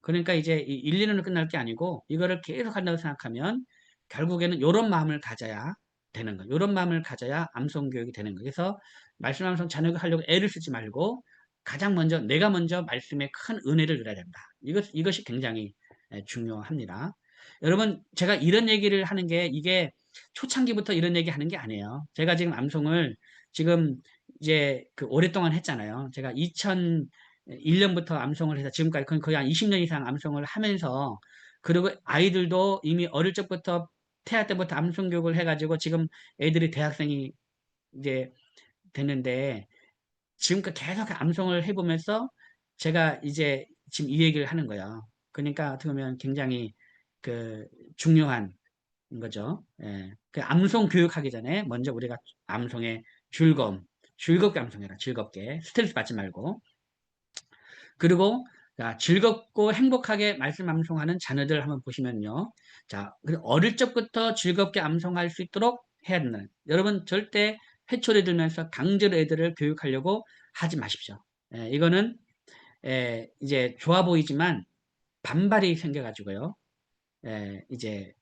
그러니까 이제 1, 2년으로 끝날 게 아니고 이거를 계속 한다고 생각하면 결국에는 이런 마음을 가져야 되는 거예요. 이런 마음을 가져야 암송 교육이 되는 거예요. 그래서 말씀 암송 자녀가 하려고 애를 쓰지 말고 가장 먼저 내가 먼저 말씀에 큰 은혜를 누려야 된다. 이것이 굉장히 중요합니다. 여러분 제가 이런 얘기를 하는 게 이게 초창기부터 이런 얘기 하는 게 아니에요. 제가 지금 암송을 지금 이제 그 오랫동안 했잖아요. 제가 2001년부터 암송을 해서 지금까지 거의 한 20년 이상 암송을 하면서, 그리고 아이들도 이미 어릴 적부터 태아 때부터 암송 교육을 해가지고 지금 애들이 대학생이 이제 됐는데, 지금까지 계속 암송을 해보면서 제가 이제 지금 이 얘기를 하는 거예요. 그러니까 어떻게 보면 굉장히 그 중요한 거죠. 예. 그 암송 교육하기 전에 먼저 우리가 암송의 즐겁게 암송해라. 즐겁게 스트레스 받지 말고. 그리고 자, 즐겁고 행복하게 말씀 암송하는 자녀들 한번 보시면요. 자, 어릴 적부터 즐겁게 암송할 수 있도록 해야 된다. 여러분 절대 회초리 들면서 강제로 애들을 교육하려고 하지 마십시오. 이거는 이제 좋아 보이지만 반발이 생겨가지고요. 이제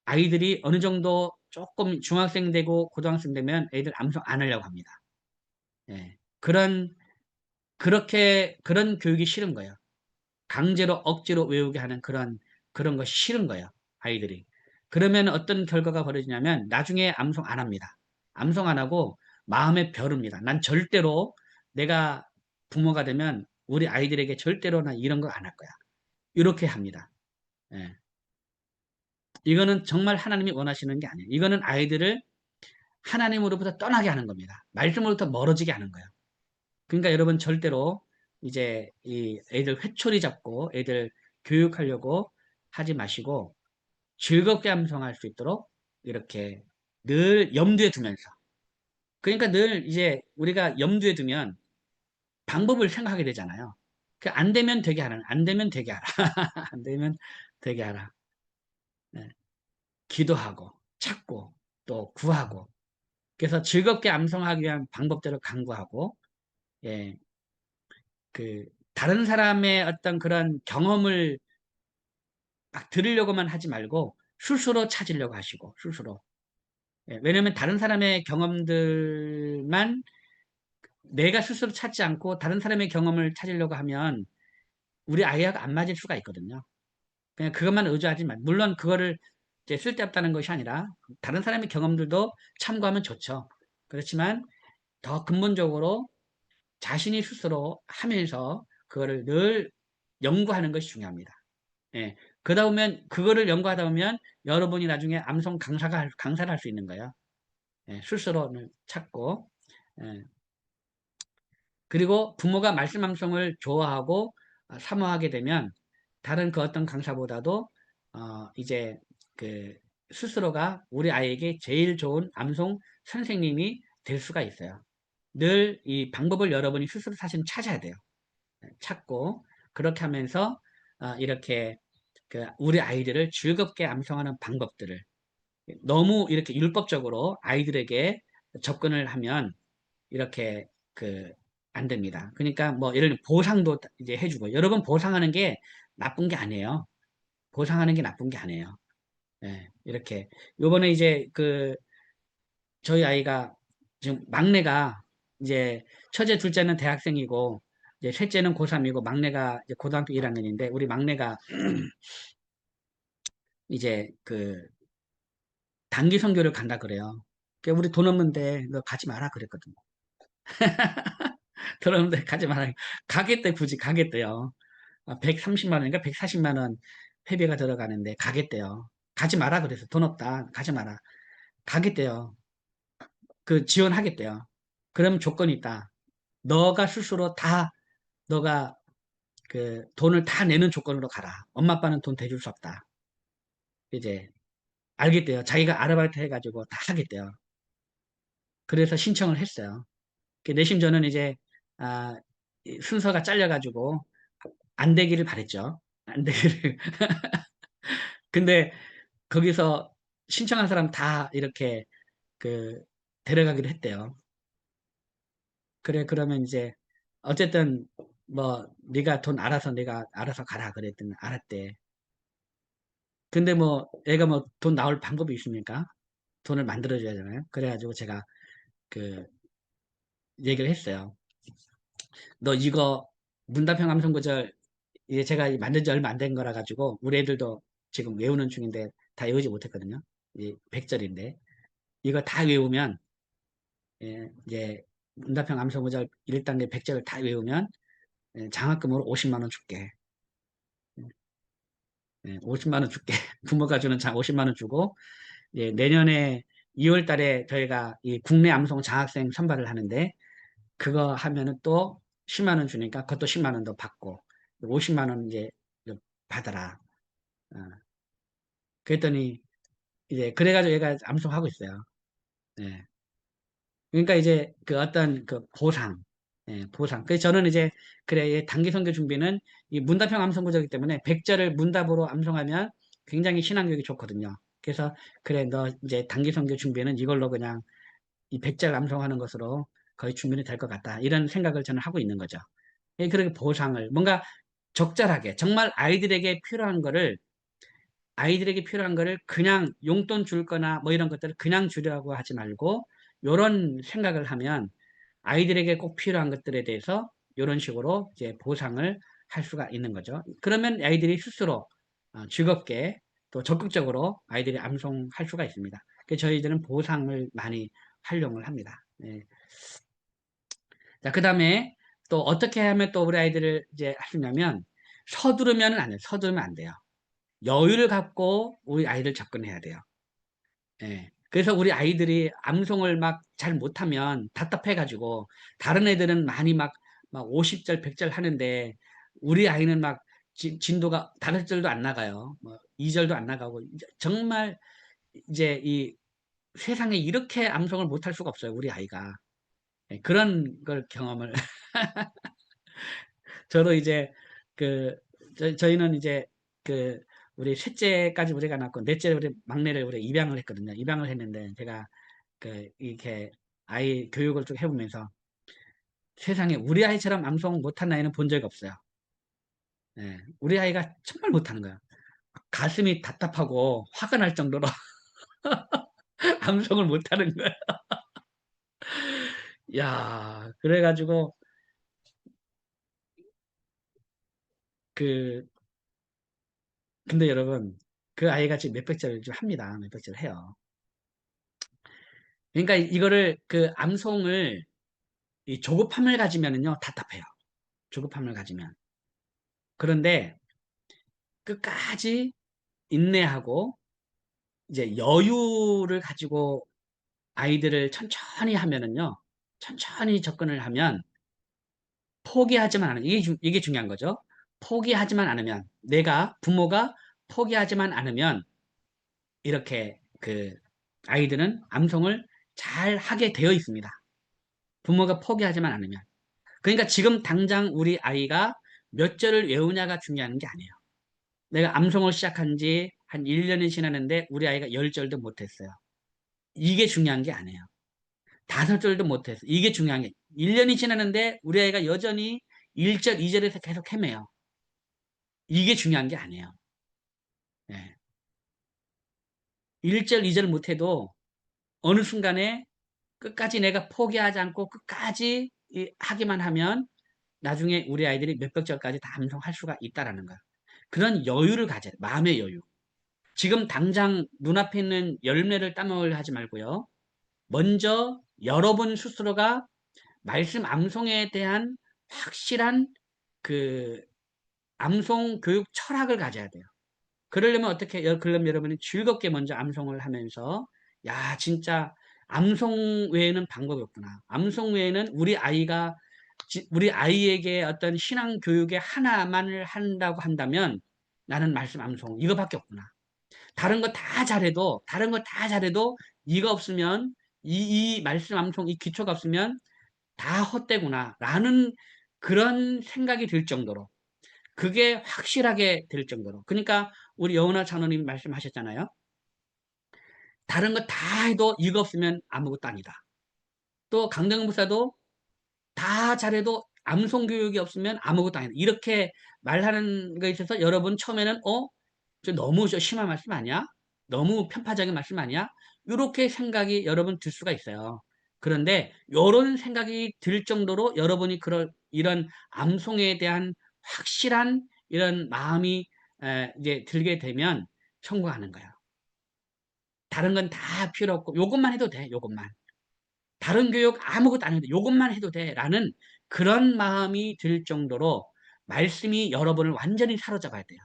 아이들이 어느 정도 조금 중학생 되고 고등학생 되면 애들 암송 안 하려고 합니다. 그런 교육이 싫은 거예요. 강제로 억지로 외우게 하는 그런 것이 싫은 거예요. 아이들이. 그러면 어떤 결과가 벌어지냐면 나중에 암송 안 합니다. 암송 안 하고 마음에 벼릅니다. 난 절대로 내가 부모가 되면 우리 아이들에게 절대로 난 이런 거 안 할 거야. 이렇게 합니다. 예. 이거는 정말 하나님이 원하시는 게 아니에요. 이거는 아이들을 하나님으로부터 떠나게 하는 겁니다. 말씀으로부터 멀어지게 하는 거예요. 그러니까 여러분 절대로 이제 이 애들 회초리 잡고 애들 교육하려고 하지 마시고 즐겁게 암송할 수 있도록 이렇게 늘 염두에 두면서, 그러니까 늘 이제 우리가 염두에 두면 방법을 생각하게 되잖아요. 그 안 되면 되게 하라. 안 되면 되게 하라. 안 되면 되게 하라. 네. 기도하고 찾고 또 구하고, 그래서 즐겁게 암송하기 위한 방법들을 강구하고, 예, 그 다른 사람의 어떤 그런 경험을 막 들으려고만 하지 말고 스스로 찾으려고 하시고 스스로. 왜냐하면 다른 사람의 경험들만 내가 스스로 찾지 않고 다른 사람의 경험을 찾으려고 하면 우리 아이하고 안 맞을 수가 있거든요. 그냥 그것만 의존하지 말. 물론 그거를 이제 쓸데없다는 것이 아니라 다른 사람의 경험들도 참고하면 좋죠. 그렇지만 더 근본적으로 자신이 스스로 하면서 그거를 늘 연구하는 것이 중요합니다. 예. 그러다 보면 그거를 연구하다 보면 여러분이 나중에 암송 강사를 할 수 있는 거예요. 예, 스스로는 찾고. 예. 그리고 부모가 말씀 암송을 좋아하고 사모하게 되면 다른 그 어떤 강사보다도 이제 그 스스로가 우리 아이에게 제일 좋은 암송 선생님이 될 수가 있어요. 늘 이 방법을 여러분이 스스로 사실 찾아야 돼요. 찾고 그렇게 하면서 이렇게 그 우리 아이들을 즐겁게 암송하는 방법들을 너무 이렇게 율법적으로 아이들에게 접근을 하면 이렇게 그 안 됩니다. 그러니까 뭐 예를 들면 보상도 이제 해주고 여러분 보상하는 게 나쁜 게 아니에요. 보상하는 게 나쁜 게 아니에요. 예, 이렇게 요번에 이제 그 저희 아이가 지금 막내가 이제 첫째 둘째는 대학생이고 이제 셋째는 고3이고 막내가 이제 고등학교 1학년인데 우리 막내가 이제 그 단기 선교를 간다 그래요. 그러니까 우리 돈 없는데 너 가지 마라 그랬거든요. 돈 없는데 가지 마라. 가겠대 굳이 가겠대요. 130만 원인가 140만 원 회비가 들어가는데 가겠대요. 가지 마라 그래서 돈 없다. 가지 마라. 가겠대요. 그 지원하겠대요. 그럼 조건이 있다. 너가 스스로 다 너가 그 돈을 다 내는 조건으로 가라. 엄마 아빠는 돈 대줄 수 없다. 이제 알겠대요. 자기가 아르바이트 해가지고 다 하겠대요. 그래서 신청을 했어요. 그 내심 저는 이제 이 순서가 잘려가지고 안 되기를 바랬죠. 안 되기를. 근데 거기서 신청한 사람 다 이렇게 그 데려가기로 했대요. 그래 그러면 이제 어쨌든 뭐 네가 돈 알아서 네가 알아서 가라 그랬더니 알았대. 근데 뭐 애가 뭐 돈 나올 방법이 있습니까? 돈을 만들어줘야 하잖아요. 그래가지고 제가 그 얘기를 했어요. 너 이거 문답형 감성구절 이제 제가 만든 지 얼마 안 된 거라 가지고 우리 애들도 지금 외우는 중인데 다 외우지 못했거든요. 이 100절인데 이거 다 외우면 이제 문답형 감성구절 1단계 100절을 다 외우면 장학금으로 50만 원 줄게. 50만 원 줄게. 부모가 주는 장 50만 원 주고 내년에 2월 달에 저희가 이 국내 암송 장학생 선발을 하는데 그거 하면은 또 10만 원 주니까 그것도 10만 원 더 받고 50만 원 이제 받아라. 어, 그랬더니 이제 그래가지고 얘가 암송하고 있어요. 예. 그러니까 이제 그 어떤 그 보상, 보상. 그래서 저는 이제 그래 단기 선교 준비는 이 문답형 암송구조이기 때문에 100절을 문답으로 암송하면 굉장히 신앙력이 좋거든요. 그래서 그래 너 이제 단기 선교 준비는 이걸로 그냥 이 100절 암송하는 것으로 거의 준비는 될 것 같다. 이런 생각을 저는 하고 있는 거죠. 그렇게 보상을 뭔가 적절하게 정말 아이들에게 필요한 거를 그냥 용돈 줄 거나 뭐 이런 것들을 그냥 주려고 하지 말고 요런 생각을 하면 아이들에게 꼭 필요한 것들에 대해서 이런 식으로 이제 보상을 할 수가 있는 거죠. 그러면 아이들이 스스로 즐겁게 또 적극적으로 아이들이 암송할 수가 있습니다. 그래서 저희들은 보상을 많이 활용을 합니다. 네. 자, 그 다음에 또 어떻게 하면 또 우리 아이들을 이제 하시냐면 서두르면 안 돼요. 서두르면 안 돼요. 여유를 갖고 우리 아이들 접근해야 돼요. 예. 그래서 우리 아이들이 암송을 막 잘 못하면 답답해가지고 다른 애들은 많이 막 50절, 100절 하는데 우리 아이는 막 진도가 5절도 안 나가요. 뭐 2절도 안 나가고 정말 이제 이 세상에 이렇게 암송을 못할 수가 없어요. 우리 아이가. 예, 그런 걸 경험을 저도 이제 그 저희는 이제 그 우리 셋째까지 우리가 낳고 넷째 우리 막내를 우리 입양을 했거든요. 입양을 했는데 제가 그 이렇게 아이 교육을 쭉 해보면서 세상에 우리 아이처럼 암송 못한 아이는 본 적이 없어요. 예, 우리 아이가 정말 못하는 거야. 가슴이 답답하고 화가 날 정도로 암송을 못하는 거야. 야, 그래가지고 그 근데 여러분 그 아이가 지금 몇백 절을 좀 합니다. 몇백 절 해요. 그러니까 이거를 그 암송을 이 조급함을 가지면은요 답답해요. 조급함을 가지면. 그런데 끝까지 인내하고 이제 여유를 가지고 아이들을 천천히 하면은요 천천히 접근을 하면 포기하지만 않으면 이게 중요한 거죠. 포기하지만 않으면 내가 부모가 포기하지만 않으면 이렇게 그 아이들은 암송을 잘 하게 되어 있습니다. 부모가 포기하지만 않으면. 그러니까 지금 당장 우리 아이가 몇 절을 외우냐가 중요한 게 아니에요. 내가 암송을 시작한 지 한 1년이 지났는데 우리 아이가 10절도 못했어요. 이게 중요한 게 아니에요. 5절도 못했어요. 이게 중요한 게 1년이 지났는데 우리 아이가 여전히 1절, 2절에서 계속 헤매요. 이게 중요한 게 아니에요. 예. 1절, 2절 못해도 어느 순간에 끝까지 내가 포기하지 않고 끝까지 하기만 하면 나중에 우리 아이들이 몇백 절까지 다 암송할 수가 있다라는 거야. 그런 여유를 가져야 돼. 마음의 여유. 지금 당장 눈앞에 있는 열매를 따먹으려 하지 말고요. 먼저 여러분 스스로가 말씀 암송에 대한 확실한 그 암송 교육 철학을 가져야 돼요. 그러려면 그러려면 여러분이 즐겁게 먼저 암송을 하면서, 야, 진짜 암송 외에는 방법이 없구나. 암송 외에는 우리 아이에게 어떤 신앙 교육의 하나만을 한다고 한다면 나는 말씀 암송 이거밖에 없구나. 다른 거 다 잘해도 이거 없으면 이 말씀 암송 이 기초가 없으면 다 헛되구나. 라는 그런 생각이 들 정도로 그게 확실하게 될 정도로. 그러니까 우리 여은아 장로님 말씀하셨잖아요. 다른 거 다 해도 이거 없으면 아무것도 아니다. 또 강대근 목사도 다 잘해도 암송 교육이 없으면 아무것도 아니다. 이렇게 말하는 거에 있어서 여러분 처음에는 저 심한 말씀 아니야? 너무 편파적인 말씀 아니야? 이렇게 생각이 여러분 들 수가 있어요. 그런데 이런 생각이 들 정도로 여러분이 이런 암송에 대한 확실한 이런 마음이 이제 들게 되면 성공하는 거예요. 다른 건 다 필요 없고 요것만 해도 돼. 요것만. 다른 교육 아무것도 안 해도 요것만 해도 돼. 라는 그런 마음이 들 정도로 말씀이 여러분을 완전히 사로잡아야 돼요.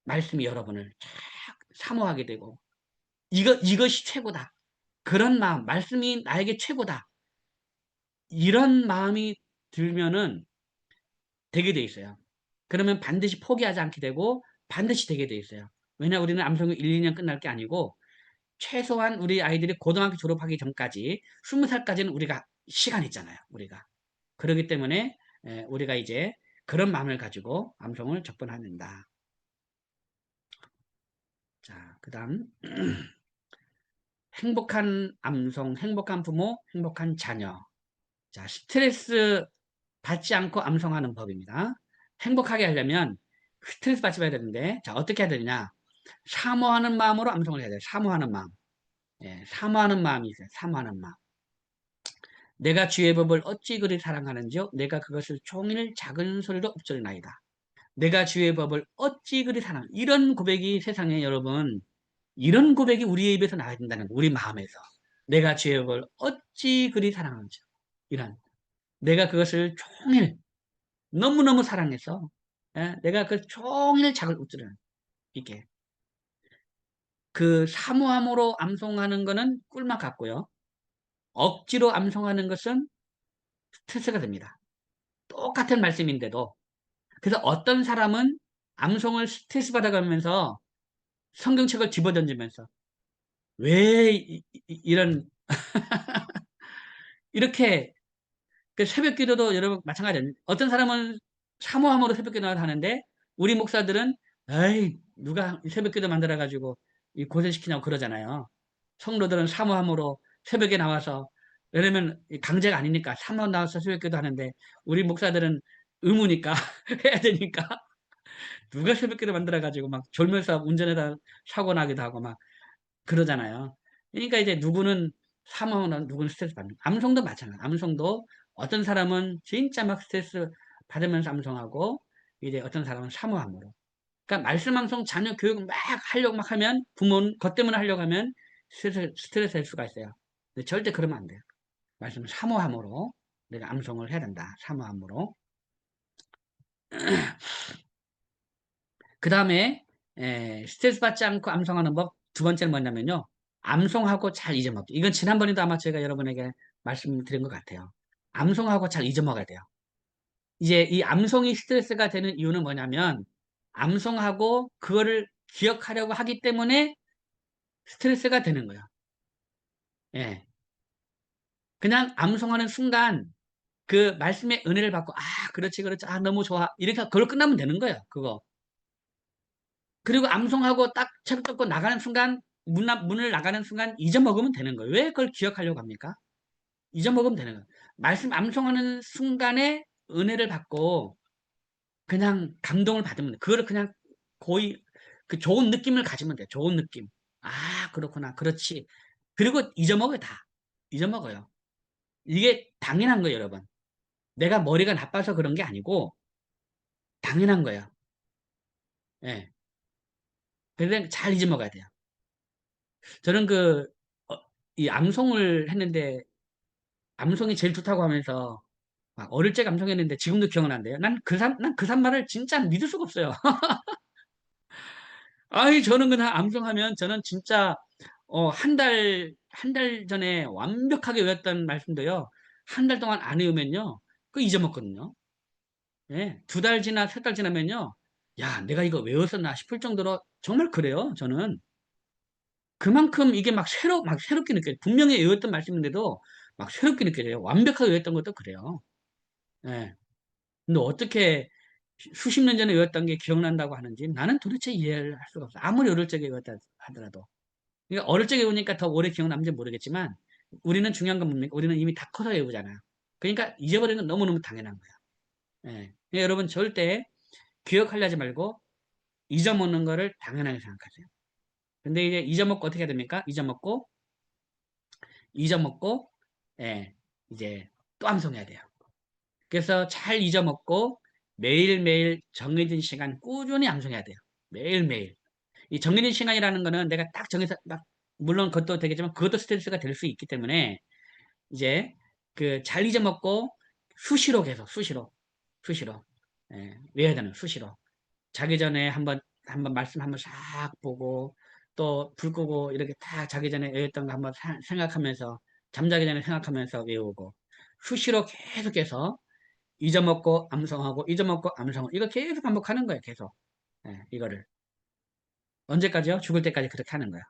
말씀이 여러분을 쫙 사모하게 되고 이것이 최고다. 그런 마음, 말씀이 나에게 최고다. 이런 마음이 들면은 되게 돼 있어요. 그러면 반드시 포기하지 않게 되고 반드시 되게 돼 있어요. 왜냐 우리는 암송이 1, 2년 끝날 게 아니고 최소한 우리 아이들이 고등학교 졸업하기 전까지 20살까지는 우리가 시간 있잖아요. 우리가. 그렇기 때문에 우리가 이제 그런 마음을 가지고 암송을 접근한다. 자, 그다음 행복한 암송, 행복한 부모, 행복한 자녀. 자, 스트레스 받지 않고 암송하는 법입니다. 행복하게 하려면 스트레스 받지 말아야 되는데, 자, 어떻게 해야 되느냐? 사모하는 마음으로 암송을 해야 돼요. 사모하는 마음. 예, 사모하는 마음이 있어요. 사모하는 마음. 내가 주의 법을 어찌 그리 사랑하는지요? 내가 그것을 종일 작은 소리로 읊조리나이다. 내가 주의 법을 어찌 그리 사랑. 이런 고백이 세상에 여러분, 이런 고백이 우리의 입에서 나와야 된다는 거, 우리 마음에서. 내가 주의 법을 어찌 그리 사랑하는지. 이런. 내가 그것을 종일 너무너무 사랑해서 내가 그 종일 작을 웃으는 이게 그 사모함으로 암송하는 거는 꿀맛 같고요. 억지로 암송하는 것은 스트레스가 됩니다. 똑같은 말씀인데도. 그래서 어떤 사람은 암송을 스트레스 받아가면서 성경책을 집어던지면서 왜 이런 이렇게 그 새벽 기도도 여러분 마찬가지예요. 어떤 사람은 사모함으로 새벽 기도를 하는데 우리 목사들은 에이 누가 새벽 기도 만들어 가지고 이 고생시키냐고 그러잖아요. 성도들은 사모함으로 새벽에 나와서 왜냐면 강제가 아니니까 사모 나와서 새벽 기도 하는데 우리 목사들은 의무니까 해야 되니까 누가 새벽 기도 만들어 가지고 막 졸면서 운전에다 사고 나기도 하고 막 그러잖아요. 그러니까 이제 누구는 사모하면 누구는 스트레스 받는. 암송도 마찬가지예요. 암송도 어떤 사람은 진짜 막 스트레스 받으면서 암송하고 이제 어떤 사람은 사모함으로. 그러니까 말씀 암송 자녀 교육 막 하려고 막 하면 부모는 것 때문에 하려고 하면 스트레스 될 수가 있어요. 근데 절대 그러면 안 돼요. 말씀 사모함으로 내가 암송을 해야 된다. 사모함으로. 그 다음에 스트레스 받지 않고 암송하는 법 두 번째는 뭐냐면요. 암송하고 잘 잊어먹기. 이건 지난번에도 아마 제가 여러분에게 말씀드린 것 같아요. 암송하고 잘 잊어먹어야 돼요. 이제 이 암송이 스트레스가 되는 이유는 뭐냐면, 암송하고 그거를 기억하려고 하기 때문에 스트레스가 되는 거예요. 예. 그냥 암송하는 순간 그 말씀의 은혜를 받고, 그렇지, 그렇지, 너무 좋아. 이렇게 그걸로 끝나면 되는 거예요. 그거. 그리고 암송하고 딱 책 덮고 나가는 순간, 문을 나가는 순간 잊어먹으면 되는 거예요. 왜 그걸 기억하려고 합니까? 잊어먹으면 되는 거예요. 말씀 암송하는 순간에 은혜를 받고 그냥 감동을 받으면 돼요. 그거를 그냥 거의 그 좋은 느낌을 가지면 돼요. 좋은 느낌. 그렇구나. 그렇지. 그리고 잊어먹어요, 다. 잊어먹어요. 이게 당연한 거예요, 여러분. 내가 머리가 나빠서 그런 게 아니고 당연한 거예요. 예. 그래서 잘 잊어먹어야 돼요. 저는 어, 이 암송을 했는데 암송이 제일 좋다고 하면서 막 어릴 적 암송했는데 지금도 기억난대요. 난 그 사람 말을 진짜 믿을 수가 없어요. 저는 그냥 암송하면 저는 진짜 한 달 전에 완벽하게 외웠던 말씀도요. 한 달 동안 안 외우면요. 그 잊어먹거든요. 예. 두 달 지나 세 달 지나면요. 야, 내가 이거 외웠었나 싶을 정도로 정말 그래요. 저는. 그만큼 이게 막 새롭게 느껴요. 분명히 외웠던 말씀인데도 막 새롭게 느껴져요. 완벽하게 외웠던 것도 그래요. 예. 근데 어떻게 수십 년 전에 외웠던 게 기억난다고 하는지 나는 도대체 이해를 할 수가 없어요. 아무리 어릴 적에 외웠다 하더라도. 그러니까 어릴 적에 외우니까 더 오래 기억남는지 모르겠지만 우리는 중요한 건 뭡니까? 우리는 이미 다 커서 외우잖아요. 그러니까 잊어버리는 건 너무너무 당연한 거예요. 예. 그러니까 여러분 절대 기억하려 하지 말고 잊어먹는 거를 당연하게 생각하세요. 근데 이제 잊어먹고 어떻게 해야 됩니까? 잊어먹고, 예, 이제 또 암송해야 돼요. 그래서 잘 잊어먹고 매일매일 정해진 시간 꾸준히 암송해야 돼요. 매일매일. 이 정해진 시간이라는 거는 내가 딱 정해서 물론 그것도 되겠지만 그것도 스트레스가 될 수 있기 때문에 이제 그 잘 잊어먹고 수시로 계속 수시로 외워야 되는 수시로 자기 전에 한번 말씀 한번 싹 보고 또 불 끄고 이렇게 딱 자기 전에 외웠던 거 한번 생각하면서 잠자기 전에 생각하면서 외우고 수시로 계속해서 잊어먹고 암송하고 잊어먹고 암송하고 이거 계속 반복하는 거예요. 계속. 이거를 언제까지요? 죽을 때까지 그렇게 하는 거예요.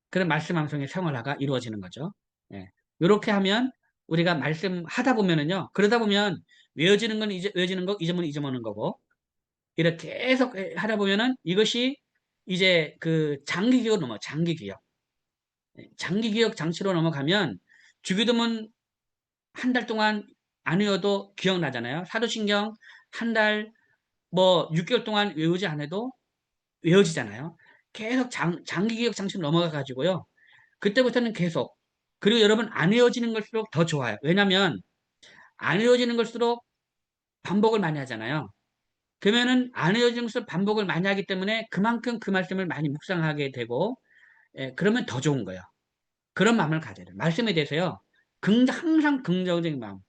그런 말씀 암송의 생활화가 이루어지는 거죠. 예. 이렇게 하면 우리가 말씀하다 보면은요. 그러다 보면 외워지는 건 이제 외워지는 거, 잊어먹는 잊어먹는 거고 이렇게 계속 하다 보면은 이것이 이제 그 장기 기억 넘어 장기 기억. 장기 기억 장치로 넘어가면 주기도문 한 달 동안 안 외워도 기억나잖아요. 사도신경 한 달, 뭐 6개월 동안 외우지 않아도 외워지잖아요. 계속 장기 기억 장치로 넘어가 가지고요. 그때부터는 계속. 그리고 여러분 안 외워지는 걸수록 더 좋아요. 왜냐면 안 외워지는 걸수록 반복을 많이 하잖아요. 그러면은 안 외워지는 것을 반복을 많이 하기 때문에 그만큼 그 말씀을 많이 묵상하게 되고, 그러면 더 좋은 거예요. 그런 마음을 가져야 돼요. 말씀에 대해서요. 항상 긍정적인 마음.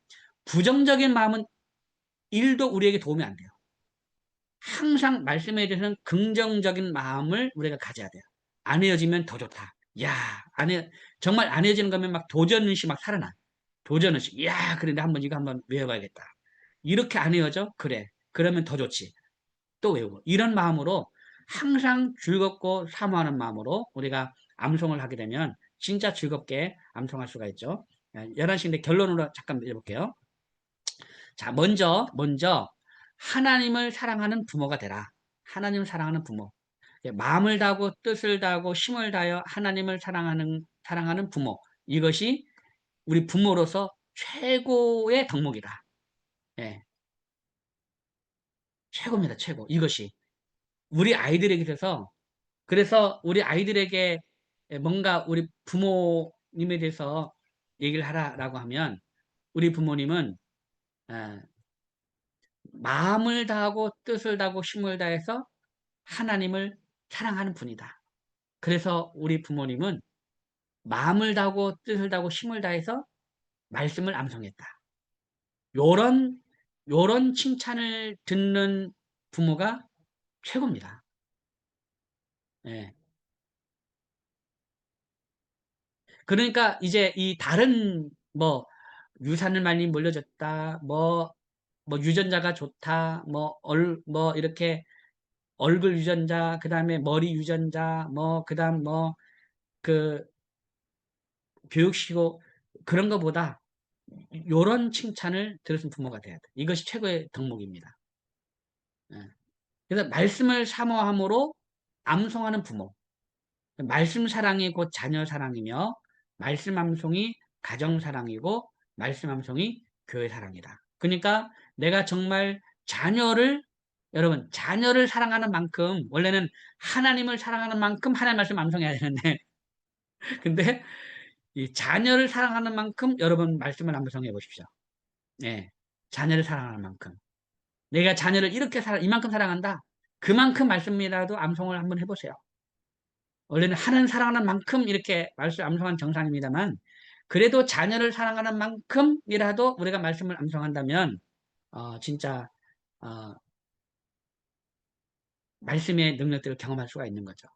부정적인 마음은 1도 우리에게 도움이 안 돼요. 항상 말씀에 대해서는 긍정적인 마음을 우리가 가져야 돼요. 안 헤어지면 더 좋다. 야, 정말 안 헤어지는 거면 막 도전의식 막 살아나. 도전의식. 야, 그래, 나 이거 한번 외워봐야겠다. 이렇게 안 헤어져? 그래. 그러면 더 좋지. 또 외우고. 이런 마음으로 항상 즐겁고 사모하는 마음으로 우리가 암송을 하게 되면 진짜 즐겁게 암송할 수가 있죠. 11시인데 결론으로 잠깐 해볼게요. 자, 먼저 하나님을 사랑하는 부모가 되라. 하나님을 사랑하는 부모. 마음을 다하고 뜻을 다하고 힘을 다하여 하나님을 사랑하는 부모. 이것이 우리 부모로서 최고의 덕목이다. 예, 최고입니다, 최고. 이것이. 우리 아이들에게 있어서 그래서 우리 아이들에게 뭔가 우리 부모님에 대해서 얘기를 하라라고 하면 우리 부모님은 어, 마음을 다하고 뜻을 다하고 힘을 다해서 하나님을 사랑하는 분이다. 그래서 우리 부모님은 마음을 다하고 뜻을 다하고 힘을 다해서 말씀을 암송했다. 요런 요런 칭찬을 듣는 부모가 최고입니다. 예. 그러니까 이제 이 다른 뭐 유산을 많이 물려줬다, 뭐 유전자가 좋다, 뭐 이렇게 얼굴 유전자, 그 다음에 머리 유전자, 그 다음 그 교육시고 그런 거보다 요런 칭찬을 들으신 부모가 돼야 돼. 이것이 최고의 덕목입니다. 예. 그래서 말씀을 사모함으로 암송하는 부모. 말씀 사랑이 곧 자녀 사랑이며 말씀 암송이 가정 사랑이고 말씀 암송이 교회 사랑이다. 그러니까 내가 정말 여러분 자녀를 사랑하는 만큼 원래는 하나님을 사랑하는 만큼 하나님 말씀 암송해야 되는데 근데 이 자녀를 사랑하는 만큼 여러분 말씀을 암송해 보십시오. 예. 자녀를 사랑하는 만큼. 내가 자녀를 이만큼 사랑한다. 그만큼 말씀이라도 암송을 한번 해보세요. 원래는 하나님 사랑하는 만큼 이렇게 말씀 암송한 정상입니다만, 그래도 자녀를 사랑하는 만큼이라도 우리가 말씀을 암송한다면, 진짜, 어, 말씀의 능력들을 경험할 수가 있는 거죠.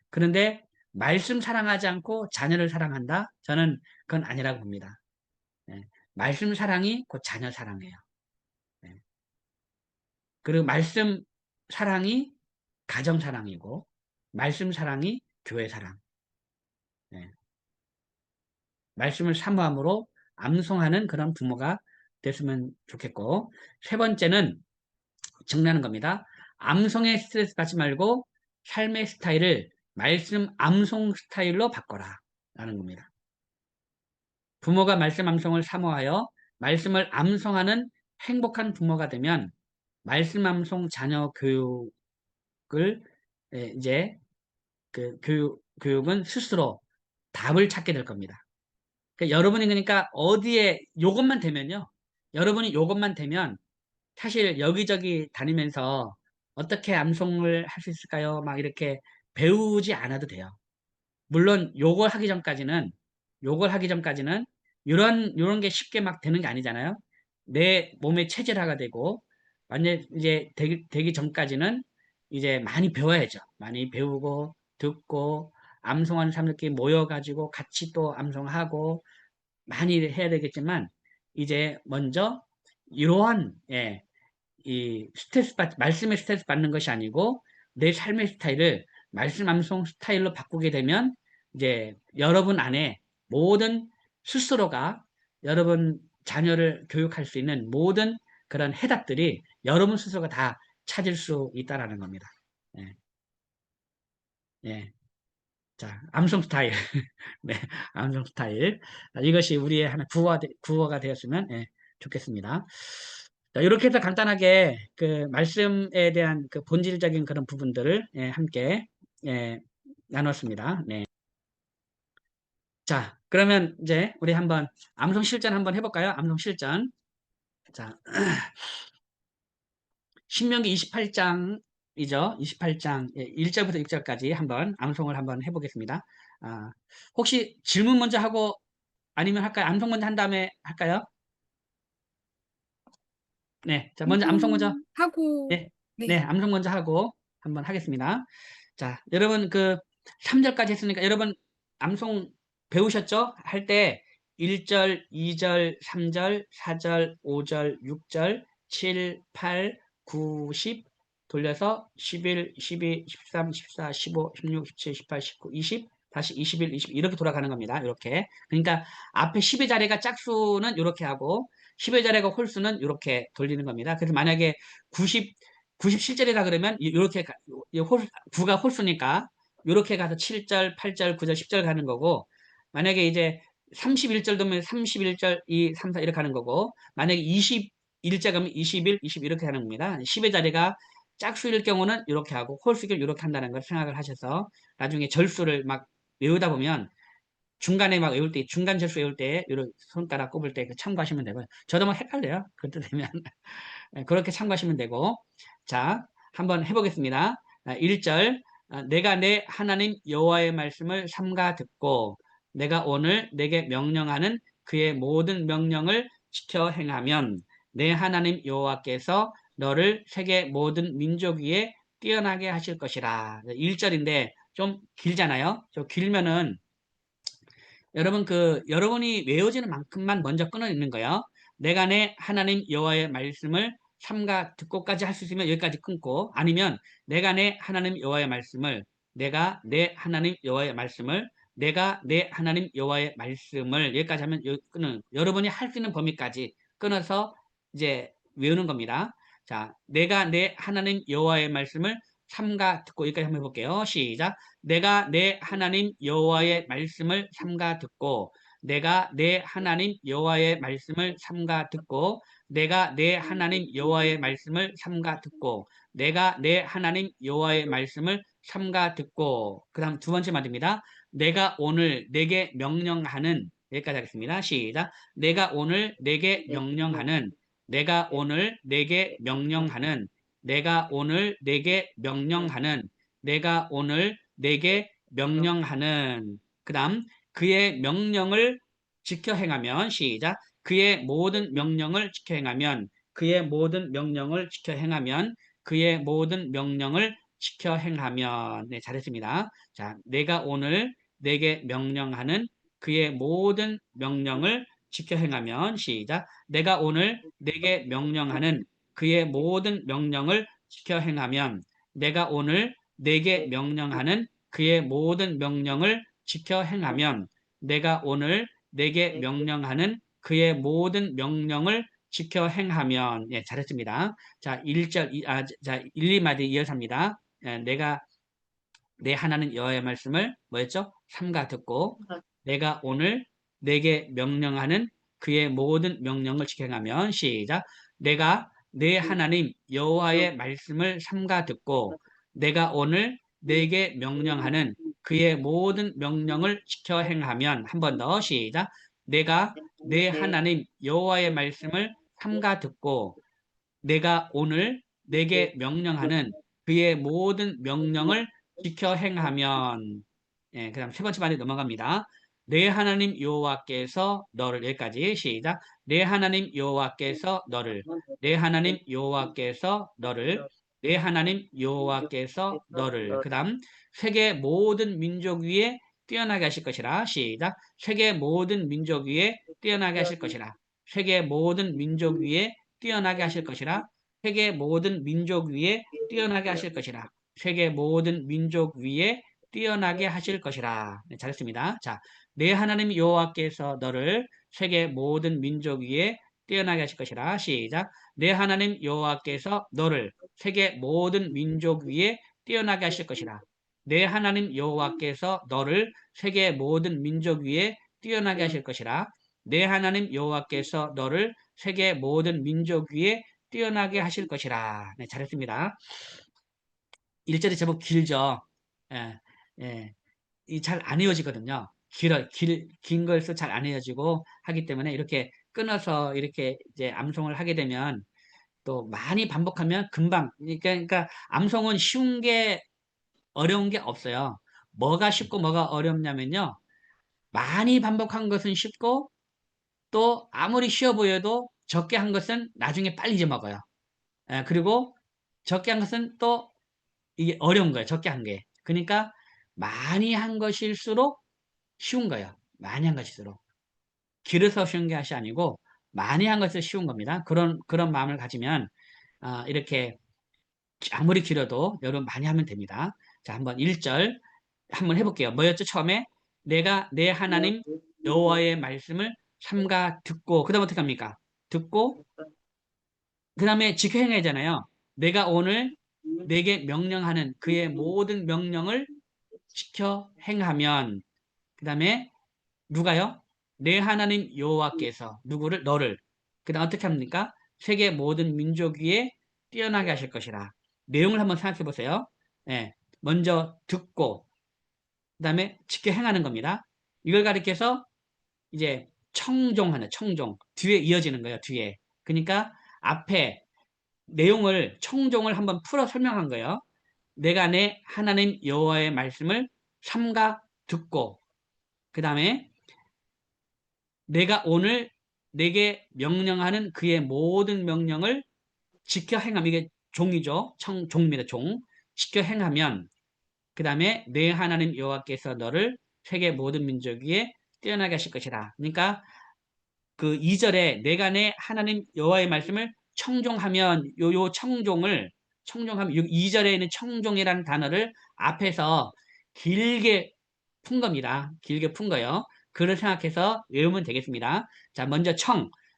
그런데 말씀 사랑하지 않고 자녀를 사랑한다? 저는 그건 아니라고 봅니다. 네. 말씀 사랑이 곧 자녀 사랑이에요. 네. 그리고 말씀 사랑이 가정 사랑이고, 말씀 사랑이 교회 사랑. 네. 말씀을 사모함으로 암송하는 그런 부모가 됐으면 좋겠고, 세 번째는 정리하는 겁니다. 암송에 스트레스 받지 말고 삶의 스타일을 말씀 암송 스타일로 바꿔라 라는 겁니다. 부모가 말씀 암송을 사모하여 말씀을 암송하는 행복한 부모가 되면 말씀 암송 자녀 교육을 이제 교육은 스스로 답을 찾게 될 겁니다. 여러분이 그러니까 어디에 요것만 되면요. 여러분이 요것만 되면 사실 여기저기 다니면서 어떻게 암송을 할 수 있을까요? 막 이렇게 배우지 않아도 돼요. 물론 요걸 하기 전까지는 요런 게 쉽게 막 되는 게 아니잖아요. 내 몸의 체질화가 되고 완전 이제 되기 전까지는 이제 많이 배워야죠. 많이 배우고 듣고 암송하는 사람들끼리 모여가지고 같이 또 암송하고 많이 해야 되겠지만 이제 먼저 이러한 이 말씀의 스트레스 받는 것이 아니고 내 삶의 스타일을 말씀 암송 스타일로 바꾸게 되면 이제 여러분 안에 모든 스스로가 여러분 자녀를 교육할 수 있는 모든 그런 해답들이 여러분 스스로가 다 찾을 수 있다라는 겁니다. 예, 예. 자, 암송 스타일. 네, 암송 스타일. 이것이 우리의 하나 구호가 되었으면 좋겠습니다. 자, 이렇게 해서 간단하게 그 말씀에 대한 그 본질적인 그런 부분들을 함께 나눴습니다. 네. 자, 그러면 이제 우리 한번 암송 실전 한번 해볼까요? 암송 실전. 자, 신명기 28장이죠. 28장 1절부터 6절까지 한번 암송을 한번 해보겠습니다. 아, 혹시 질문 먼저 하고 아니면 할까요? 암송 먼저 한 다음에 할까요? 네. 자, 먼저 암송 먼저. 하고, 네. 네, 네. 암송 먼저 하고 한번 하겠습니다. 자, 여러분 그 3절까지 했으니까 여러분 암송 배우셨죠? 할 때 1절, 2절, 3절, 4절, 5절, 6절, 7, 8, 9, 10 돌려서 11, 12, 13, 14, 15, 16, 17, 18, 19, 20 다시 21, 22 이렇게 돌아가는 겁니다. 이렇게. 그러니까 앞에 10의 자리가 짝수는 이렇게 하고 10의 자리가 홀수는 이렇게 돌리는 겁니다. 그래서 만약에 90 97절이라 그러면 이렇게 9가 홀수니까 이렇게 가서 7절, 8절, 9절, 10절 가는 거고 만약에 이제 31절 되면 31절, 2, 3, 4 이렇게 하는 거고 만약에 21절 가면 21, 20 이렇게 하는 겁니다. 10의 자리가 짝수일 경우는 이렇게 하고 홀수일 이렇게 한다는 걸 생각을 하셔서 나중에 절수를 막 외우다 보면 중간에 막 외울 때 중간 절수 외울 때 이런 손가락 꼽을 때 참고하시면 되고요. 저도 막 헷갈려요. 그때 되면 그렇게 참고하시면 되고 자 한번 해보겠습니다. 1절 내가 내 하나님 여호와의 말씀을 삼가 듣고 내가 오늘 내게 명령하는 그의 모든 명령을 지켜 행하면 내 하나님 여호와께서 너를 세계 모든 민족 위에 뛰어나게 하실 것이라. 1절인데 좀 길잖아요. 좀 길면은 여러분 여러분이 외워지는 만큼만 먼저 끊어 읽는 거예요. 내가 내 하나님 여호와의 말씀을 삼가 듣고까지 할 수 있으면 여기까지 끊고 아니면 내가 내 하나님 여호와의 말씀을 내가 내 하나님 여호와의 말씀을 내가 내 하나님 여호와의 말씀을 여기까지 하면 여기 끊는 여러분이 할 수 있는 범위까지 끊어서 이제 외우는 겁니다. 자, 내가 내 하나님 여호와의 말씀을 삼가 듣고 여기까지 한번 해볼게요. 시작. 내가 내 하나님 여호와의 말씀을 삼가 듣고 내가 내 하나님 여호와의 말씀을 삼가 듣고 내가 내 하나님 여호와의 말씀을 삼가 듣고 내가 내 하나님 여호와의 말씀을 삼가 듣고 그다음 두 번째 말입니다. 내가 오늘 내게 명령하는 여기까지 하겠습니다. 시작. 내가 오늘 내게 명령하는 내가 오늘 내게 명령하는 내가 오늘 내게 명령하는 내가 오늘 내게 명령하는 그다음 그의 명령을 지켜 행하면 시작 그의 모든 명령을 지켜 행하면 그의 모든 명령을 지켜 행하면 그의 모든 명령을 지켜 행하면 네 잘했습니다. 자 내가 오늘 내게 명령하는 그의 모든 명령을 지켜 행하면 시작 내가 오늘 내게 명령하는 그의 모든 명령을 지켜 행하면 내가 오늘 내게 명령하는 그의 모든 명령을 지켜 행하면 내가 오늘 내게 명령하는 그의 모든 명령을 지켜 행하면 예, 잘했습니다. 자, 1절 자, 1, 2마디 이어서 합니다. 예, 내가 내 하나님 여호와의 말씀을 뭐였죠? 삼가 듣고 내가 오늘 내게 명령하는 그의 모든 명령을 지켜 행하면 시작 내가 내 하나님 여호와의 말씀을 삼가 듣고 내가 오늘 내게 명령하는 그의 모든 명령을 지켜 행하면 한 번 더 시작 내가 내 하나님 여호와의 말씀을 삼가 듣고 내가 오늘 내게 명령하는 그의 모든 명령을 지켜 행하면 예, 그다음 세 번째 말에 넘어갑니다. 내 하나님 여호와께서 너를 여기까지 시작. 내 하나님 여호와께서 너를 내 하나님 여호와께서 너를 내 하나님 여호와께서 너를 그다음 세계 모든 민족 위에 뛰어나게 하실 것이라 시작. 세계 모든 민족 위에 뛰어나게 하실 것이라 세계 모든 민족 위에 뛰어나게 하실 것이라 세계 모든 민족 위에 뛰어나게 하실 것이라 세계 모든 민족 위에 뛰어나게 하실 것이라. 네, 잘했습니다. 자, 내 하나님 여호와께서 너를 세계 모든 민족 위에 뛰어나게 하실 것이라. 시작. 내 하나님 여호와께서 너를 세계 모든 민족 위에 뛰어나게 하실 것이라. 내 하나님 여호와께서 너를 세계 모든 민족 위에 뛰어나게 하실 것이라. 내 하나님 여호와께서 너를 세계 모든 민족 위에 뛰어나게 하실 것이라. 네, 잘했습니다. 1절이 제법 길죠. 예, 예. 이 잘 안 이어지거든요. 긴 걸서 잘 안 이어지고 하기 때문에 이렇게 끊어서 이렇게 이제 암송을 하게 되면 또 많이 반복하면 금방, 그러니까 암송은 쉬운 게 어려운 게 없어요. 뭐가 쉽고 뭐가 어렵냐면요. 많이 반복한 것은 쉽고 또 아무리 쉬워 보여도 적게 한 것은 나중에 빨리 잊어먹어요. 예, 그리고 적게 한 것은 또 이게 어려운 거예요. 적게 한 게. 그러니까 많이 한 것일수록 쉬운 거예요. 많이 한 것일수록. 길어서 쉬운 것이 아니고 많이 한 것이 쉬운 겁니다. 그런 마음을 가지면 이렇게 아무리 길어도 여러분 많이 하면 됩니다. 자, 한번 1절 한번 해볼게요. 뭐였죠? 처음에 내가 내 하나님 여호와의 말씀을 삼가 듣고 그다음 어떻게 합니까? 듣고 그 다음에 지켜 행하잖아요. 내가 오늘 내게 명령하는 그의 모든 명령을 지켜 행하면 그 다음에 누가요? 내 하나님 여호와께서 누구를 너를 그 다음 어떻게 합니까? 세계 모든 민족 위에 뛰어나게 하실 것이라. 내용을 한번 생각해 보세요. 예, 먼저 듣고 그 다음에 지켜 행하는 겁니다. 이걸 가리켜서 이제 청종하는 청종 뒤에 이어지는 거예요. 뒤에 그러니까 앞에 내용을 청종을 한번 풀어 설명한 거예요. 내가 내 하나님 여호와의 말씀을 삼가 듣고 그 다음에 내가 오늘 내게 명령하는 그의 모든 명령을 지켜 행함 이게 종이죠. 종입니다. 종 지켜 행하면 그 다음에 내 하나님 여호와께서 너를 세계 모든 민족 위에 뛰어나게 하실 것이라. 그러니까 그 2절에 내가 내 하나님 여호와의 말씀을 청종하면 요 청종하면 2절에 있는 청종이라는 단어를 앞에서 길게 푼 겁니다. 길게 푼 거요. 그걸 생각해서 외우면 되겠습니다. 자, 먼저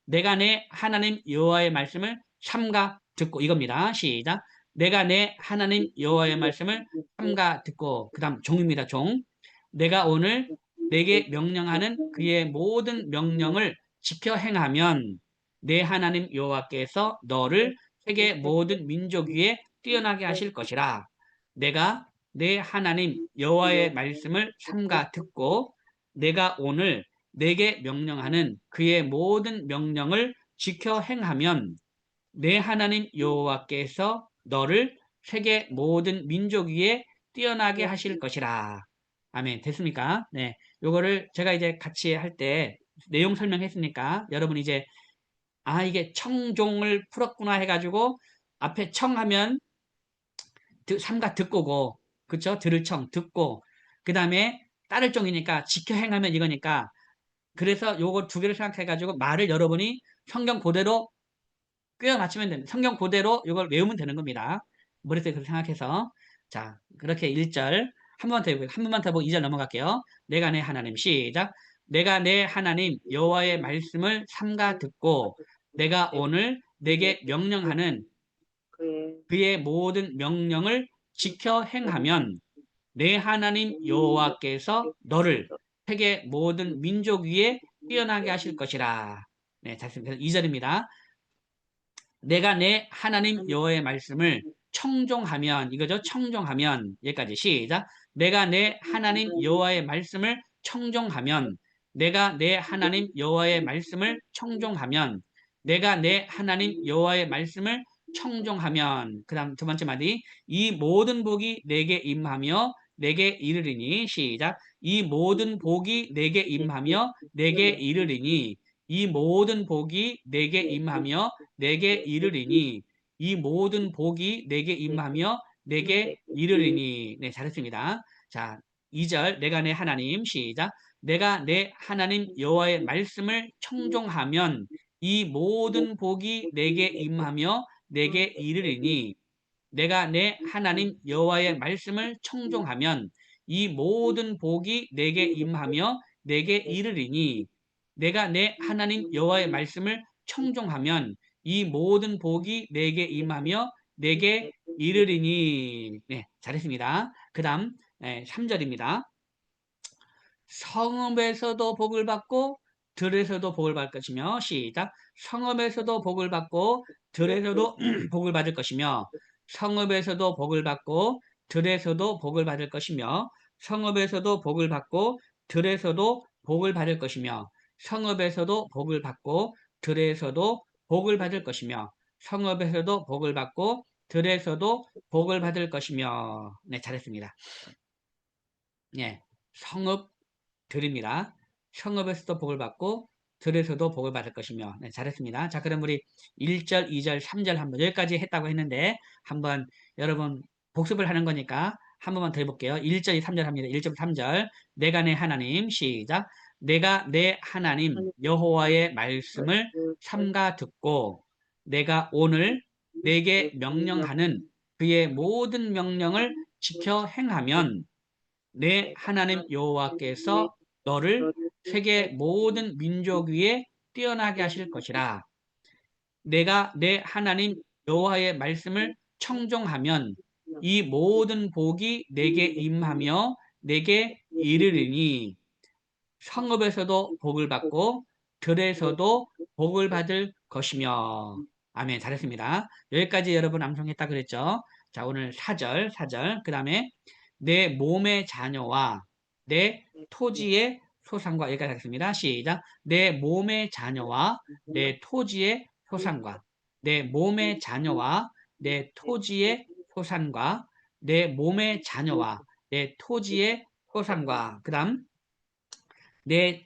내가 내 하나님 여호와의 말씀을 삼가 듣고 이겁니다. 시작. 내가 내 하나님 여호와의 말씀을 삼가 듣고 그다음 종입니다. 종. 내가 오늘 내게 명령하는 그의 모든 명령을 지켜 행하면 내 하나님 여호와께서 너를 세계 모든 민족 위에 뛰어나게 하실 것이라. 내가 내 하나님 여호와의 말씀을 삼가 듣고 내가 오늘 내게 명령하는 그의 모든 명령을 지켜 행하면 내 하나님 여호와께서 너를 세계 모든 민족 위에 뛰어나게 하실 것이라. 아멘. 됐습니까? 네. 요거를 제가 이제 같이 할 때 내용 설명했으니까 여러분 이제 이게 청종을 풀었구나 해가지고 앞에 청하면 삼가 듣고고 그쵸? 들을 청 듣고 그 다음에 따를 종이니까 지켜 행하면 이거니까 그래서 요거 두 개를 생각해가지고 말을 여러분이 성경 그대로 꿰어 맞추면 됩니다. 성경 그대로 이걸 외우면 되는 겁니다. 머릿속에 그렇게 생각해서. 자, 그렇게 1절. 한 번만 더 해보고, 한 번만 더 보고 2절 넘어갈게요. 내가 내 하나님, 시작. 내가 내 하나님 여호와의 말씀을 삼가 듣고 내가 오늘 내게 명령하는 그의 모든 명령을 지켜 행하면 내 하나님 여호와께서 너를 세계 모든 민족 위에 뛰어나게 하실 것이라. 네, 됐습니다. 2절입니다. 내가 내 하나님 여호와의 말씀을 청종하면 이거죠. 청종하면 여기까지 시작. 내가 내 하나님 여호와의 말씀을 청종하면 내가 내 하나님 여호와의 말씀을 청종하면 내가 내 하나님 여호와의 말씀을 청종하면 그다음 두 번째 마디 이 모든 복이 내게 임하며 내게 이르리니 시작. 이 모든 복이 내게 임하며 내게 이르리니 이 모든 복이 내게 임하며 내게 이르리니 이 모든 복이 내게 임하며 내게 이르리니. 네, 잘했습니다. 자, 2절 내가 내 하나님 시작. 내가 내 하나님 여호와의 말씀을 청종하면 이 모든 복이 내게 임하며 내게 이르리니 내가 내 하나님 여호와의 말씀을 청종하면 이 모든 복이 내게 임하며 내게 이르리니 내가 내 하나님 여호와의 말씀을 청종하면 이 모든 복이 내게 임하며 내게 이르리니. 네, 잘했습니다. 그다음 3절입니다. 성읍에서도 복을 받고 들에서도 복을 받을 것이며 시작. 성읍에서도 복을 받고 들에서도 복을 받을 것이며 성읍에서도 복을 받고 들에서도 복을 받을 것이며 성읍에서도 복을 받고 들에서도 복을 받을 것이며 성읍에서도 복을 받고 들에서도 복을 받을 것이며 성읍에서도 복을 받고 들에서도 복을 받을 것이며. 네, 잘했습니다. 예, 성읍 들입니다. 성읍에서도 복을 받고 들에서도 복을 받을 것이며. 네, 잘했습니다. 자, 그럼 우리 1절, 2절, 3절 한번 여기까지 했다고 했는데 한번 여러분 복습을 하는 거니까 한 번만 더 해볼게요. 1절, 2, 3절 합니다. 1절, 3절. 내가 내 하나님 시작. 내가 내 하나님 여호와의 말씀을 삼가 듣고 내가 오늘 내게 명령하는 그의 모든 명령을 지켜 행하면 내 하나님 여호와께서 너를 세계 모든 민족 위에 뛰어나게 하실 것이라. 내가 내 하나님 여호와의 말씀을 청종하면 이 모든 복이 내게 임하며 내게 이르리니 성읍에서도 복을 받고 들에서도 복을 받을 것이며. 아멘. 잘했습니다. 여기까지 여러분 암송했다 그랬죠? 자, 오늘 4절. 그 다음에 내 몸의 자녀와 내 토지의 소산과 여기까지 하겠습니다. 시작. 내 몸의 자녀와 내 토지의 소산과 내 몸의 자녀와 내 토지의 소산과 내 몸의 자녀와 내 토지의 소산과 그 다음 내